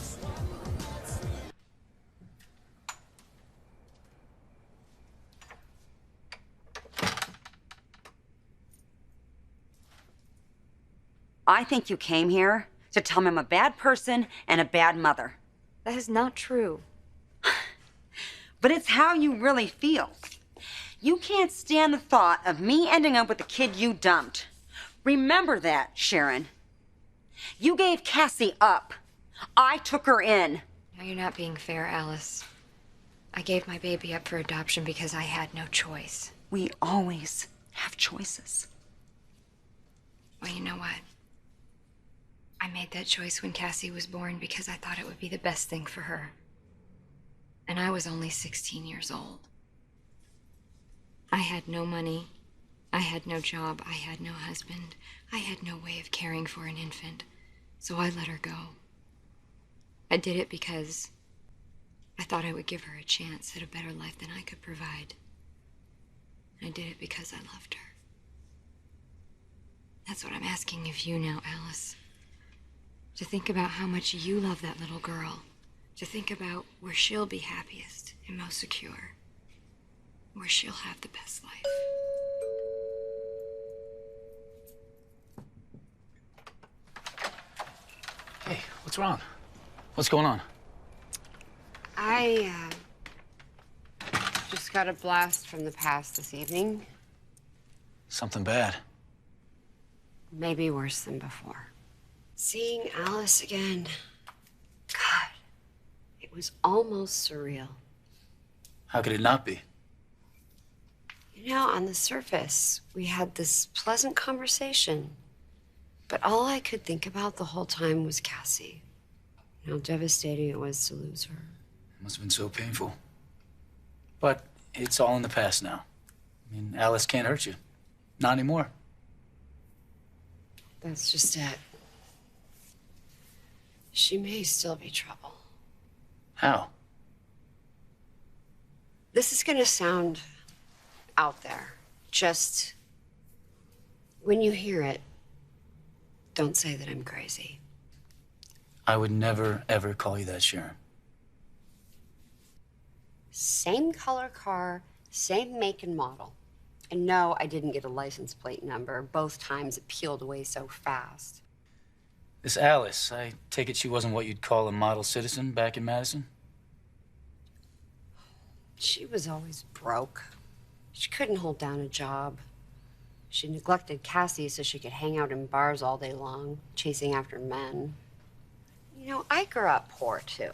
[SPEAKER 9] I think you came here to tell me I'm a bad person and a bad mother.
[SPEAKER 7] That is not true.
[SPEAKER 9] But it's how you really feel. You can't stand the thought of me ending up with the kid you dumped. Remember that, Sharon. You gave Cassie up. I took her in.
[SPEAKER 11] No, you're not being fair, Alice. I gave my baby up for adoption because I had no choice.
[SPEAKER 9] We always have choices.
[SPEAKER 11] Well, you know what? I made that choice when Cassie was born because I thought it would be the best thing for her. And I was only 16 years old. I had no money. I had no job. I had no husband. I had no way of caring for an infant. So I let her go. I did it because I thought I would give her a chance at a better life than I could provide. I did it because I loved her. That's what I'm asking of you now, Alice. To think about how much you love that little girl. To think about where she'll be happiest and most secure. Where she'll have the best life.
[SPEAKER 12] Hey, what's wrong? What's going on?
[SPEAKER 11] I just got a blast from the past this evening.
[SPEAKER 12] Something bad.
[SPEAKER 11] Maybe worse than before. Seeing Alice again. God, it was almost surreal.
[SPEAKER 12] How could it not be?
[SPEAKER 11] You know, on the surface, we had this pleasant conversation. But all I could think about the whole time was Cassie. And how devastating it was to lose her.
[SPEAKER 12] It must have been so painful. But it's all in the past now. I mean, Alice can't hurt you. Not anymore.
[SPEAKER 11] That's just it. She may still be trouble.
[SPEAKER 12] How?
[SPEAKER 11] This is gonna sound out there. Just when you hear it, don't say that I'm crazy.
[SPEAKER 12] I would never, ever call you that, Sharon.
[SPEAKER 11] Same color car, same make and model. And no, I didn't get a license plate number. Both times it peeled away so fast.
[SPEAKER 12] This Alice, I take it she wasn't what you'd call a model citizen back in Madison?
[SPEAKER 11] She was always broke. She couldn't hold down a job. She neglected Cassie so she could hang out in bars all day long, chasing after men. You know, I grew up poor too.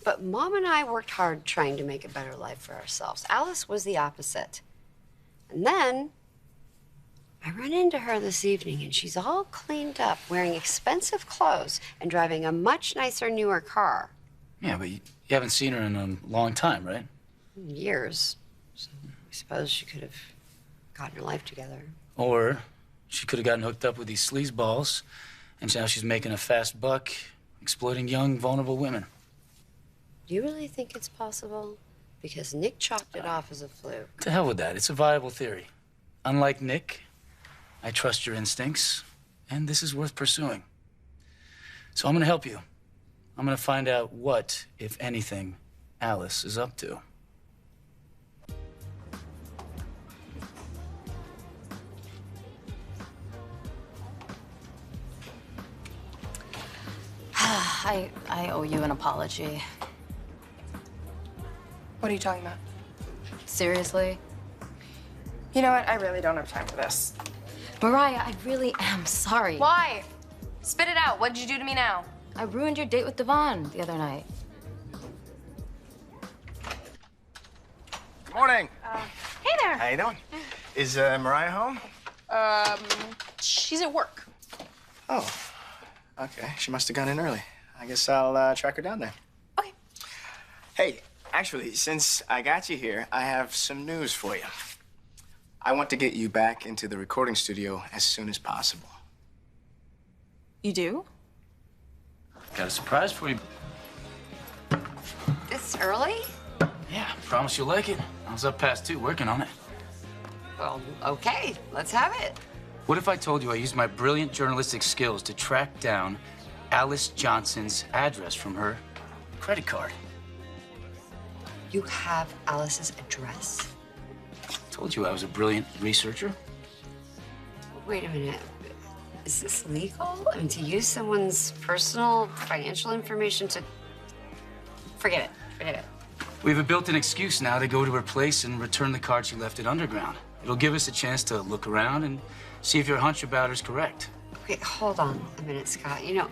[SPEAKER 11] But Mom and I worked hard trying to make a better life for ourselves. Alice was the opposite. And then I run into her this evening and she's all cleaned up, wearing expensive clothes and driving a much nicer, newer car.
[SPEAKER 12] Yeah, but you haven't seen her in a long time, right?
[SPEAKER 11] Years. So I suppose she could have gotten her life together.
[SPEAKER 12] Or she could have gotten hooked up with these sleazeballs, and now she's making a fast buck exploiting young, vulnerable women.
[SPEAKER 11] Do you really think it's possible? Because Nick chalked it off as a fluke.
[SPEAKER 12] To hell with that. It's a viable theory. Unlike Nick, I trust your instincts, and this is worth pursuing. So I'm gonna help you. I'm gonna find out what, if anything, Alice is up to.
[SPEAKER 2] I owe you an apology.
[SPEAKER 1] What are you talking about?
[SPEAKER 2] Seriously?
[SPEAKER 1] You know what? I really don't have time for this.
[SPEAKER 2] Mariah, I really am sorry.
[SPEAKER 1] Why? Spit it out. What'd you do to me now?
[SPEAKER 2] I ruined your date with Devon the other night.
[SPEAKER 13] Good morning.
[SPEAKER 1] Hey there.
[SPEAKER 13] How you doing? Is Mariah home?
[SPEAKER 1] She's at work.
[SPEAKER 13] Oh, okay. She must have gone in early. I guess I'll track her down there.
[SPEAKER 1] Okay.
[SPEAKER 13] Hey, actually, since I got you here, I have some news for you. I want to get you back into the recording studio as soon as possible.
[SPEAKER 3] You do?
[SPEAKER 12] Got a surprise for you.
[SPEAKER 11] This early?
[SPEAKER 12] Yeah, promise you'll like it. I was up past 2 working on it.
[SPEAKER 11] Well, okay. Let's have it.
[SPEAKER 12] What if I told you I used my brilliant journalistic skills to track down Alice Johnson's address from her credit card?
[SPEAKER 11] You have Alice's address?
[SPEAKER 12] Told you I was a brilliant researcher.
[SPEAKER 11] Wait a minute. Is this legal? I mean, to use someone's personal financial information to... Forget it. Forget it.
[SPEAKER 12] We have a built-in excuse now to go to her place and return the card she left it underground. It'll give us a chance to look around and see if your hunch about her is correct.
[SPEAKER 11] Okay, hold on a minute, Scott. You know,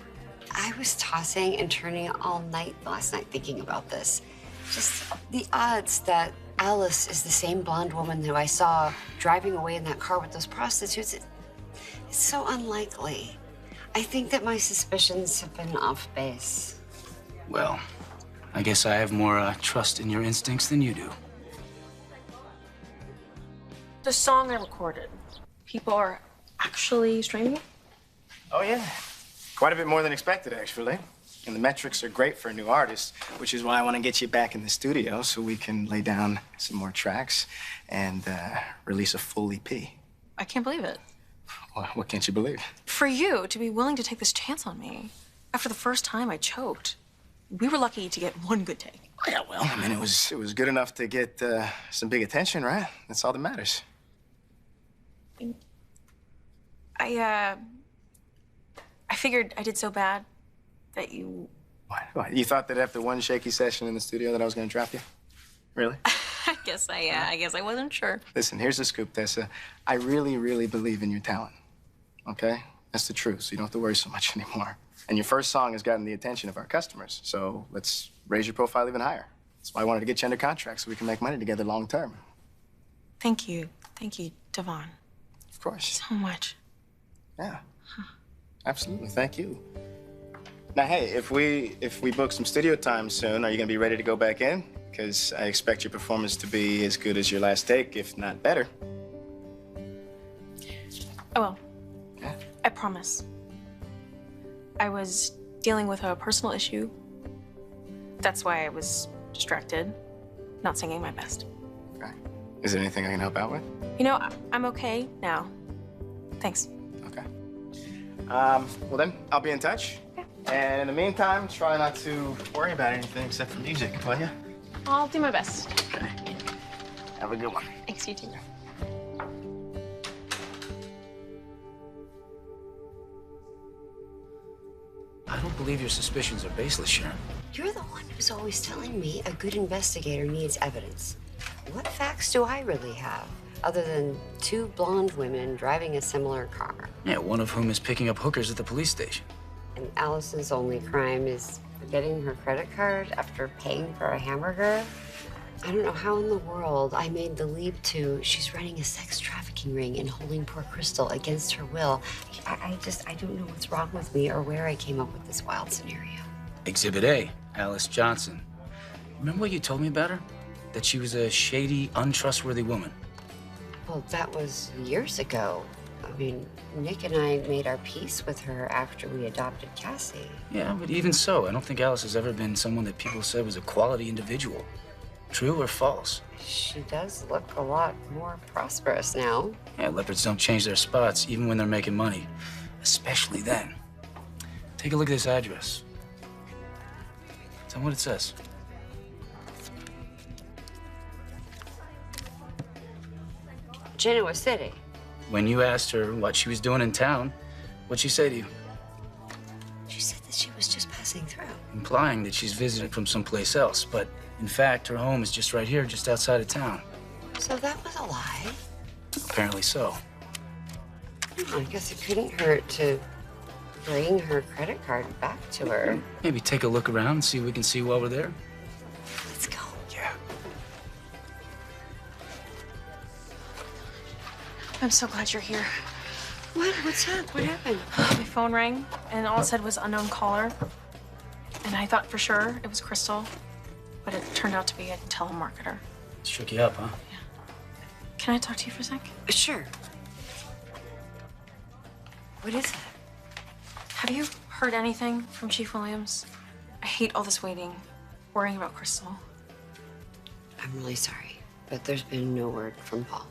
[SPEAKER 11] I was tossing and turning all night last night thinking about this. Just the odds that Alice is the same blonde woman who I saw driving away in that car with those prostitutes, it's so unlikely. I think that my suspicions have been off base.
[SPEAKER 12] Well, I guess I have more trust in your instincts than you do.
[SPEAKER 3] The song I recorded, people are actually streaming it?
[SPEAKER 13] Oh, yeah. Quite a bit more than expected, actually. And the metrics are great for a new artist, which is why I want to get you back in the studio so we can lay down some more tracks and release a full EP.
[SPEAKER 3] I can't believe it.
[SPEAKER 13] What can't you believe?
[SPEAKER 3] For you to be willing to take this chance on me after the first time I choked. We were lucky to get one good take.
[SPEAKER 13] Yeah, well, I mean, it was good enough to get some big attention, right? That's all that matters.
[SPEAKER 3] I figured I did so bad that you...
[SPEAKER 13] What? You thought that after one shaky session in the studio that I was gonna drop you? Really?
[SPEAKER 3] I guess I wasn't sure.
[SPEAKER 13] Listen, here's the scoop, Tessa. I really, really believe in your talent, okay? That's the truth, so you don't have to worry so much anymore. And your first song has gotten the attention of our customers, so let's raise your profile even higher. That's why I wanted to get you under contract so we can make money together long term.
[SPEAKER 3] Thank you, Devon.
[SPEAKER 13] Of course.
[SPEAKER 3] So much.
[SPEAKER 13] Yeah. Absolutely. Thank you. Now, hey, if we book some studio time soon, are you gonna be ready to go back in? Because I expect your performance to be as good as your last take, if not better.
[SPEAKER 3] I will.
[SPEAKER 13] Yeah.
[SPEAKER 3] I promise. I was dealing with a personal issue. That's why I was distracted, not singing my best.
[SPEAKER 13] Okay. Is there anything I can help out with?
[SPEAKER 3] You know, I'm okay now. Thanks.
[SPEAKER 13] Okay. Well then, I'll be in touch.
[SPEAKER 3] Okay.
[SPEAKER 13] And in the meantime, try not to worry about anything except for music, will you?
[SPEAKER 3] I'll do my best.
[SPEAKER 13] Okay. Have a good one.
[SPEAKER 3] Thanks, you too.
[SPEAKER 12] I don't believe your suspicions are baseless, Sharon.
[SPEAKER 11] You're the one who's always telling me a good investigator needs evidence. What facts do I really have, other than two blonde women driving a similar car?
[SPEAKER 12] Yeah, one of whom is picking up hookers at the police station.
[SPEAKER 11] And Alice's only crime is forgetting her credit card after paying for a hamburger? I don't know how in the world I made the leap to she's running a sex trafficking ring and holding poor Crystal against her will. I don't know what's wrong with me or where I came up with this wild scenario.
[SPEAKER 12] Exhibit A, Alice Johnson. Remember what you told me about her? That she was a shady, untrustworthy woman.
[SPEAKER 11] Well, that was years ago. I mean, Nick and I made our peace with her after we adopted Cassie.
[SPEAKER 12] Yeah, but even so, I don't think Alice has ever been someone that people said was a quality individual. True or false?
[SPEAKER 11] She does look a lot more prosperous now.
[SPEAKER 12] Yeah, leopards don't change their spots, even when they're making money. Especially then. Take a look at this address. Tell me what it says.
[SPEAKER 11] Genoa City.
[SPEAKER 12] When you asked her what she was doing in town, what'd she say to you?
[SPEAKER 11] She said that she was just passing through.
[SPEAKER 12] Implying that she's visiting from someplace else, but in fact, her home is just right here, just outside of town.
[SPEAKER 11] So that was a lie?
[SPEAKER 12] Apparently so.
[SPEAKER 11] I guess it couldn't hurt to bring her credit card back to her.
[SPEAKER 12] Maybe take a look around and see what we can see while we're there.
[SPEAKER 11] Let's go.
[SPEAKER 12] Yeah.
[SPEAKER 3] I'm so glad you're here.
[SPEAKER 11] What? What's up? What happened?
[SPEAKER 3] My phone rang, and all it said was unknown caller. And I thought for sure it was Crystal, but it turned out to be a telemarketer.
[SPEAKER 12] Shook you up, huh?
[SPEAKER 3] Yeah. Can I talk to you for a sec?
[SPEAKER 11] Sure. What is it?
[SPEAKER 3] Have you heard anything from Chief Williams? I hate all this waiting, worrying about Crystal.
[SPEAKER 11] I'm really sorry, but there's been no word from Paul.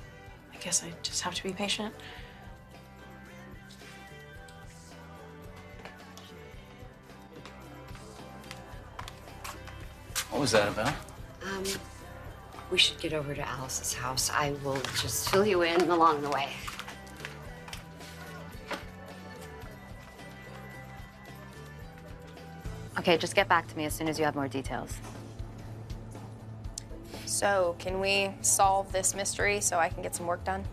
[SPEAKER 3] I guess I just have to be patient.
[SPEAKER 12] What was that about?
[SPEAKER 11] We should get over to Alice's house. I will just fill you in along the way.
[SPEAKER 2] Okay, just get back to me as soon as you have more details.
[SPEAKER 1] So, can we solve this mystery so I can get some work done?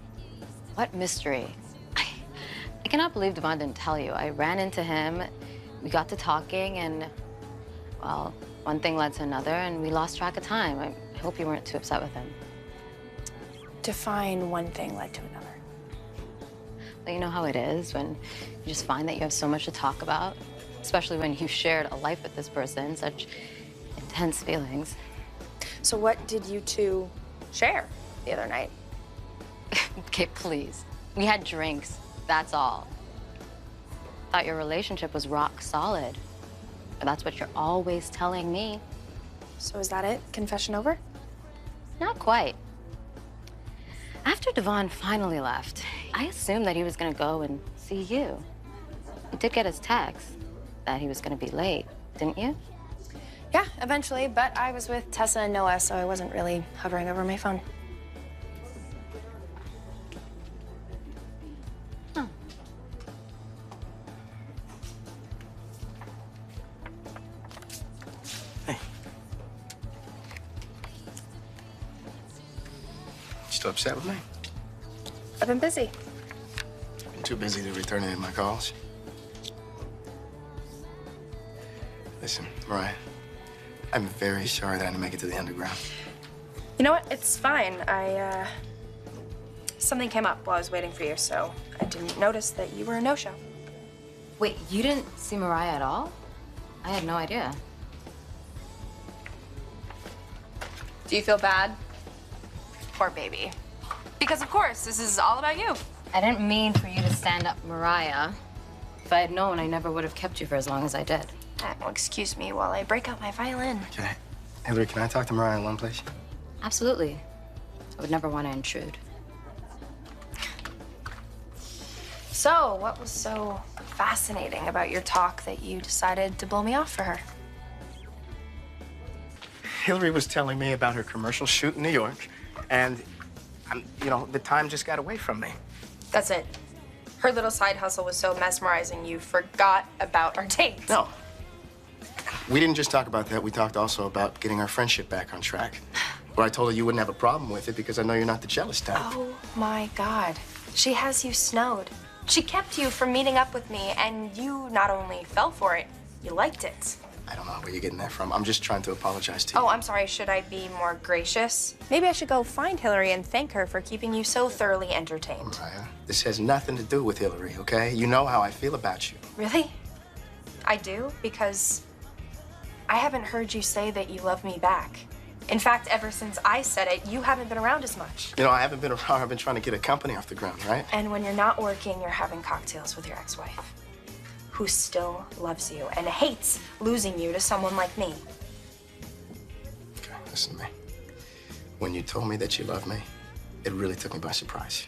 [SPEAKER 2] What mystery? I cannot believe Devon didn't tell you. I ran into him, we got to talking, and, well, one thing led to another, and we lost track of time. I hope you weren't too upset with him.
[SPEAKER 1] Define one thing led to another.
[SPEAKER 2] Well, you know how it is when you just find that you have so much to talk about, especially when you shared a life with this person, such intense feelings.
[SPEAKER 1] So what did you two share the other night?
[SPEAKER 2] Okay, please. We had drinks, that's all. Thought your relationship was rock solid. But that's what you're always telling me.
[SPEAKER 1] So is that it? Confession over?
[SPEAKER 2] Not quite. After Devon finally left, I assumed that he was gonna go and see you. You did get his text that he was gonna be late, didn't you?
[SPEAKER 1] Yeah, eventually, but I was with Tessa and Noah, so I wasn't really hovering over my phone.
[SPEAKER 2] Oh.
[SPEAKER 13] Hey. You still upset with me?
[SPEAKER 1] I've been busy.
[SPEAKER 13] I'm too busy to return any of my calls. Listen, Mariah, I'm very sorry that I didn't make it to the underground.
[SPEAKER 1] You know what? It's fine. Something came up while I was waiting for you, so I didn't notice that you were a no-show.
[SPEAKER 2] Wait, you didn't see Mariah at all? I had no idea.
[SPEAKER 1] Do you feel bad? Poor baby. Because of course, this is all about you.
[SPEAKER 2] I didn't mean for you to stand up Mariah. If I had known, I never would have kept you for as long as I did.
[SPEAKER 1] Well, excuse me while I break out my violin.
[SPEAKER 13] Okay. Hillary, can I talk to Mariah alone, please?
[SPEAKER 2] Absolutely. I would never want to intrude.
[SPEAKER 1] So, what was so fascinating about your talk that you decided to blow me off for her?
[SPEAKER 13] Hillary was telling me about her commercial shoot in New York, and, the time just got away from me.
[SPEAKER 1] That's it. Her little side hustle was so mesmerizing, you forgot about our date.
[SPEAKER 13] No. We didn't just talk about that. We talked also about getting our friendship back on track. Where I told her you wouldn't have a problem with it because I know you're not the jealous type.
[SPEAKER 1] Oh my God. She has you snowed. She kept you from meeting up with me, and you not only fell for it, you liked it.
[SPEAKER 13] I don't know where you're getting that from. I'm just trying to apologize to you.
[SPEAKER 1] Oh, I'm sorry. Should I be more gracious? Maybe I should go find Hillary and thank her for keeping you so thoroughly entertained.
[SPEAKER 13] Mariah, this has nothing to do with Hillary, okay? You know how I feel about you.
[SPEAKER 1] Really? I do, because I haven't heard you say that you love me back. In fact, ever since I said it, you haven't been around as much.
[SPEAKER 13] I haven't been around. I've been trying to get a company off the ground, right?
[SPEAKER 1] And when you're not working, you're having cocktails with your ex-wife, who still loves you and hates losing you to someone like me.
[SPEAKER 13] Okay, listen to me. When you told me that you loved me, it really took me by surprise.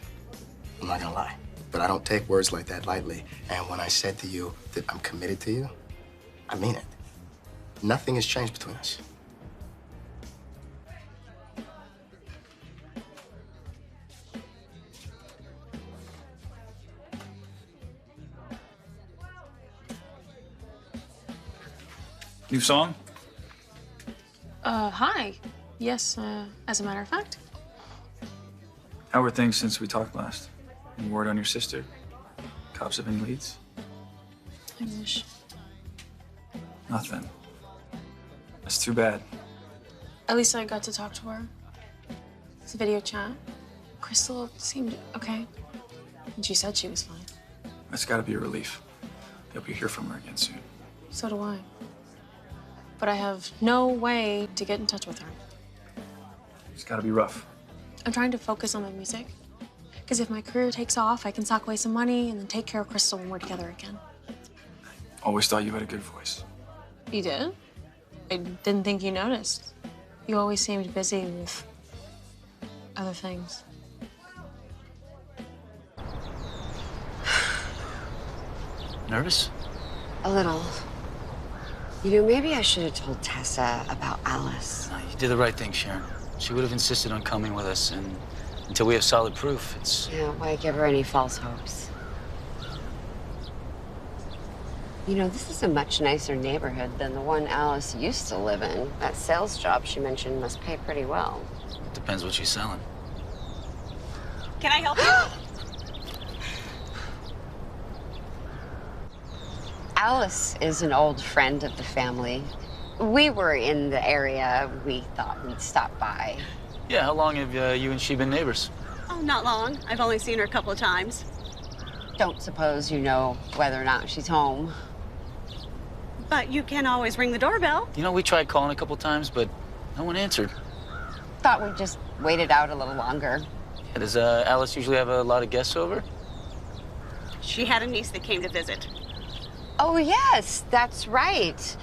[SPEAKER 13] I'm not gonna lie. But I don't take words like that lightly. And when I said to you that I'm committed to you, I mean it. Nothing has changed between us.
[SPEAKER 12] New song?
[SPEAKER 14] Hi. Yes, as a matter of fact.
[SPEAKER 12] How were things since we talked last? Any word on your sister? Cops have any leads?
[SPEAKER 14] I wish.
[SPEAKER 12] Nothing. That's too bad.
[SPEAKER 14] At least I got to talk to her. It's a video chat. Crystal seemed okay. And she said she was fine.
[SPEAKER 12] That's gotta be a relief. Hope you hear from her again soon.
[SPEAKER 14] So do I. But I have no way to get in touch with her.
[SPEAKER 12] It's gotta be rough.
[SPEAKER 14] I'm trying to focus on my music. Because if my career takes off, I can sock away some money and then take care of Crystal when we're together again.
[SPEAKER 12] Always thought you had a good voice.
[SPEAKER 14] You did? I didn't think you noticed. You always seemed busy with other things.
[SPEAKER 12] Nervous?
[SPEAKER 11] A little. Maybe I should have told Tessa about Alice.
[SPEAKER 12] No, you did the right thing, Sharon. She would have insisted on coming with us, and until we have solid proof, it's...
[SPEAKER 11] Yeah, why give her any false hopes? This is a much nicer neighborhood than the one Alice used to live in. That sales job she mentioned must pay pretty well.
[SPEAKER 12] Depends what she's selling.
[SPEAKER 7] Can I help you?
[SPEAKER 11] Alice is an old friend of the family. We were in the area. We thought we'd stop by.
[SPEAKER 12] Yeah, how long have you and she been neighbors?
[SPEAKER 7] Oh, not long. I've only seen her a couple of times.
[SPEAKER 11] Don't suppose you know whether or not she's home.
[SPEAKER 9] But you can always ring the doorbell.
[SPEAKER 12] You know, we tried calling a couple times, but no one answered.
[SPEAKER 2] Thought we'd just wait it out a little longer.
[SPEAKER 12] Yeah, does Alice usually have a lot of guests over?
[SPEAKER 9] She had a niece that came to visit.
[SPEAKER 11] Oh, yes, that's right.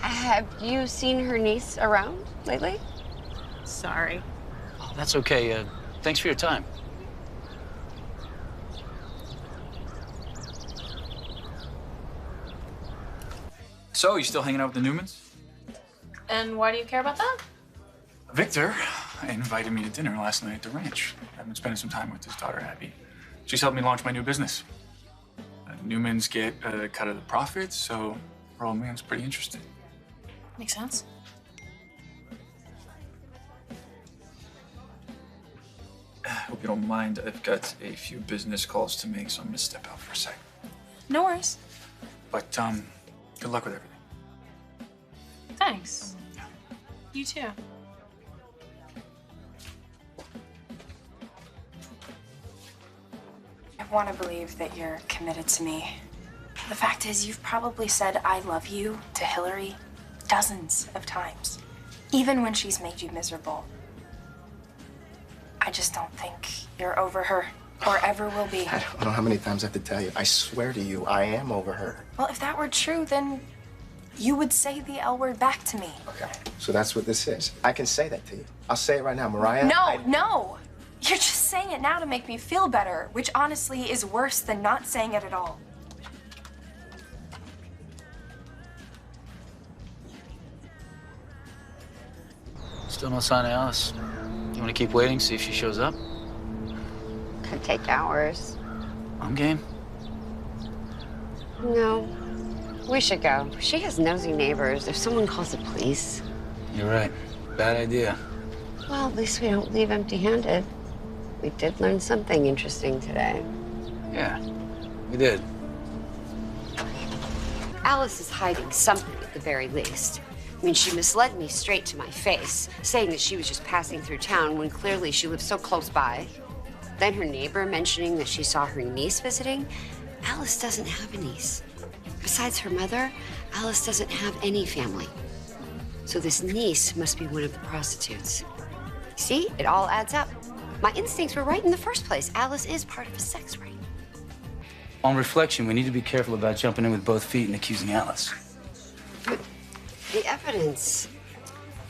[SPEAKER 11] Have you seen her niece around lately?
[SPEAKER 9] Sorry.
[SPEAKER 12] Oh, that's okay. Thanks for your time.
[SPEAKER 15] So, you still hanging out with the Newmans?
[SPEAKER 14] And why do you care about that?
[SPEAKER 15] Victor invited me to dinner last night at the ranch. I've been spending some time with his daughter, Abby. She's helped me launch my new business. Newmans get a cut of the profits, so our old man's pretty interested.
[SPEAKER 14] Makes sense.
[SPEAKER 15] Hope you don't mind. I've got a few business calls to make, so I'm gonna step out for a sec.
[SPEAKER 14] No worries.
[SPEAKER 15] But, good luck with everything.
[SPEAKER 14] Thanks. You too.
[SPEAKER 1] I want to believe that you're committed to me. The fact is, you've probably said I love you to Hillary dozens of times, even when she's made you miserable. I just don't think you're over her or ever will be.
[SPEAKER 13] I don't know how many times I have to tell you. I swear to you, I am over her.
[SPEAKER 1] Well, if that were true, then you would say the L word back to me.
[SPEAKER 13] Okay, so that's what this is. I can say that to you. I'll say it right now, Mariah.
[SPEAKER 1] No. You're just saying it now to make me feel better, which honestly is worse than not saying it at all.
[SPEAKER 12] Still no sign of Alice. You want to keep waiting, see if she shows up?
[SPEAKER 11] Could take hours.
[SPEAKER 12] I'm game.
[SPEAKER 11] No, we should go. She has nosy neighbors. If someone calls the police.
[SPEAKER 12] You're right. Bad idea.
[SPEAKER 11] Well, at least we don't leave empty-handed. We did learn something interesting today.
[SPEAKER 12] Yeah, we did.
[SPEAKER 11] Alice is hiding something at the very least. I mean, she misled me straight to my face, saying that she was just passing through town when clearly she lives so close by. Then her neighbor mentioning that she saw her niece visiting. Alice doesn't have a niece. Besides her mother, Alice doesn't have any family. So this niece must be one of the prostitutes. See, it all adds up. My instincts were right in the first place. Alice is part of a sex ring.
[SPEAKER 12] On reflection, we need to be careful about jumping in with both feet and accusing Alice.
[SPEAKER 11] But the evidence.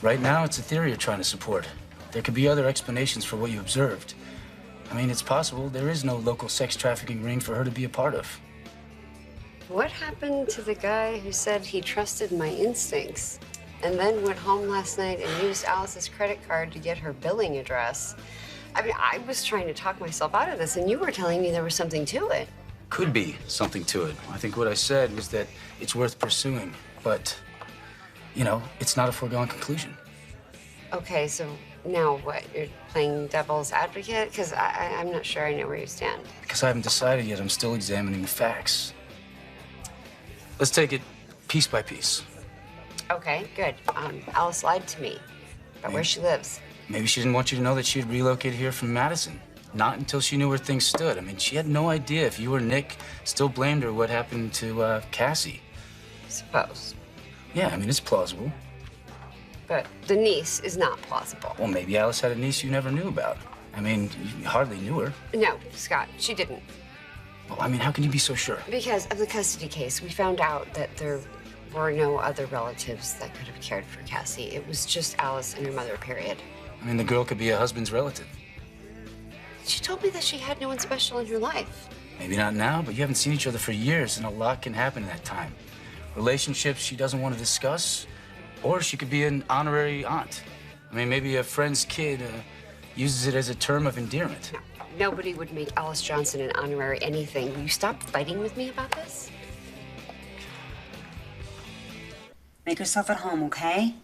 [SPEAKER 12] Right now, it's a theory you're trying to support. There could be other explanations for what you observed. I mean, it's possible there is no local sex trafficking ring for her to be a part of.
[SPEAKER 11] What happened to the guy who said he trusted my instincts and then went home last night and used Alice's credit card to get her billing address? I mean, I was trying to talk myself out of this, and you were telling me there was something to it.
[SPEAKER 12] Could be something to it. I think what I said was that it's worth pursuing, but, you know, it's not a foregone conclusion.
[SPEAKER 11] Okay, so now what? You're playing devil's advocate? Because I'm not sure I know where you stand.
[SPEAKER 12] Because I haven't decided yet, I'm still examining the facts. Let's take it piece by piece.
[SPEAKER 11] Okay, good. Alice lied to me about where she lives.
[SPEAKER 12] Maybe she didn't want you to know that she had relocated here from Madison. Not until she knew where things stood. I mean, she had no idea if you or Nick still blamed her what happened to Cassie.
[SPEAKER 11] Suppose.
[SPEAKER 12] Yeah, I mean, it's plausible.
[SPEAKER 11] But the niece is not plausible.
[SPEAKER 12] Well, maybe Alice had a niece you never knew about. I mean, you hardly knew her.
[SPEAKER 11] No, Scott, she didn't.
[SPEAKER 12] Well, I mean, how can you be so sure?
[SPEAKER 11] Because of the custody case, we found out that there were no other relatives that could have cared for Cassie. It was just Alice and her mother, period.
[SPEAKER 12] I mean, the girl could be a husband's relative.
[SPEAKER 11] She told me that she had no one special in her life.
[SPEAKER 12] Maybe not now, but you haven't seen each other for years, and a lot can happen in that time. Relationships she doesn't want to discuss, or she could be an honorary aunt. I mean, maybe a friend's kid uses it as a term of endearment.
[SPEAKER 11] No, nobody would make Alice Johnson an honorary anything. Will you stop fighting with me about this?
[SPEAKER 9] Make yourself at home, okay?